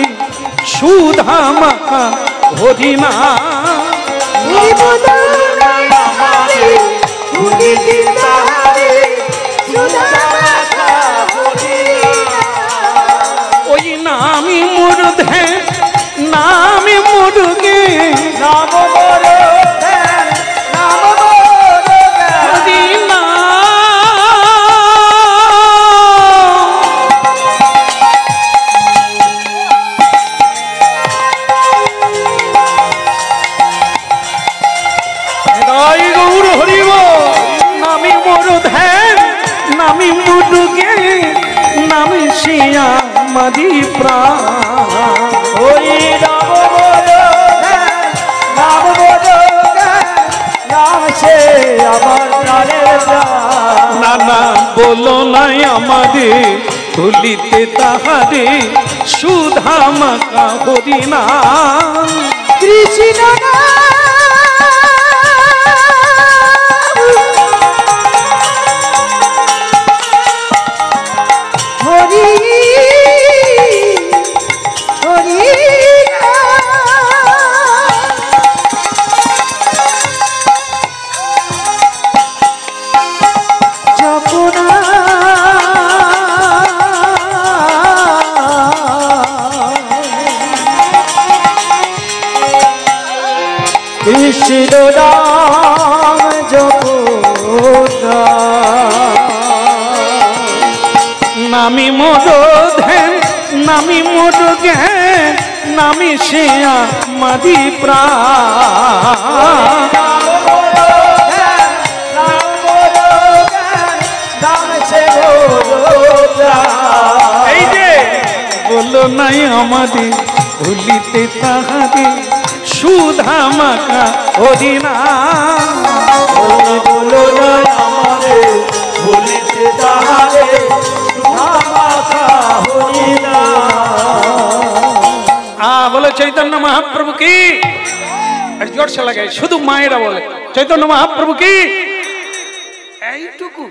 সুধা মাখা হরি না। ওই নামি মুরধে নামি মুরগে, নাম মুডুগে নামে শিয়া মাদি প্রাণ হরি নাম বলো নাম বলো নাম সে আমার প্রাণের প্রাণ না না বলো নাই আমাদের ভুলিতে তাহারে সুধা মাকা হরি নাম কৃষ্ণ হরি হরি জপনা কৃষ্ণ নাম জপনা নামি মোদ ধ্যান নামি মোদ জ্ঞান নামি শিয়া মাদি প্রাণ এই যে বলো নাই আমাদের ভুলিতে তাহারে সুধা মাকা হরি নাম বলো না আমাদের বলিতে তাহারে সুধামাখা হরি নাম বলে চৈতন্য মহাপ্রভু কি আর জোরসে লাগাই শুধু মায়েরা বলে চৈতন্য মহাপ্রভু কি এইটুকু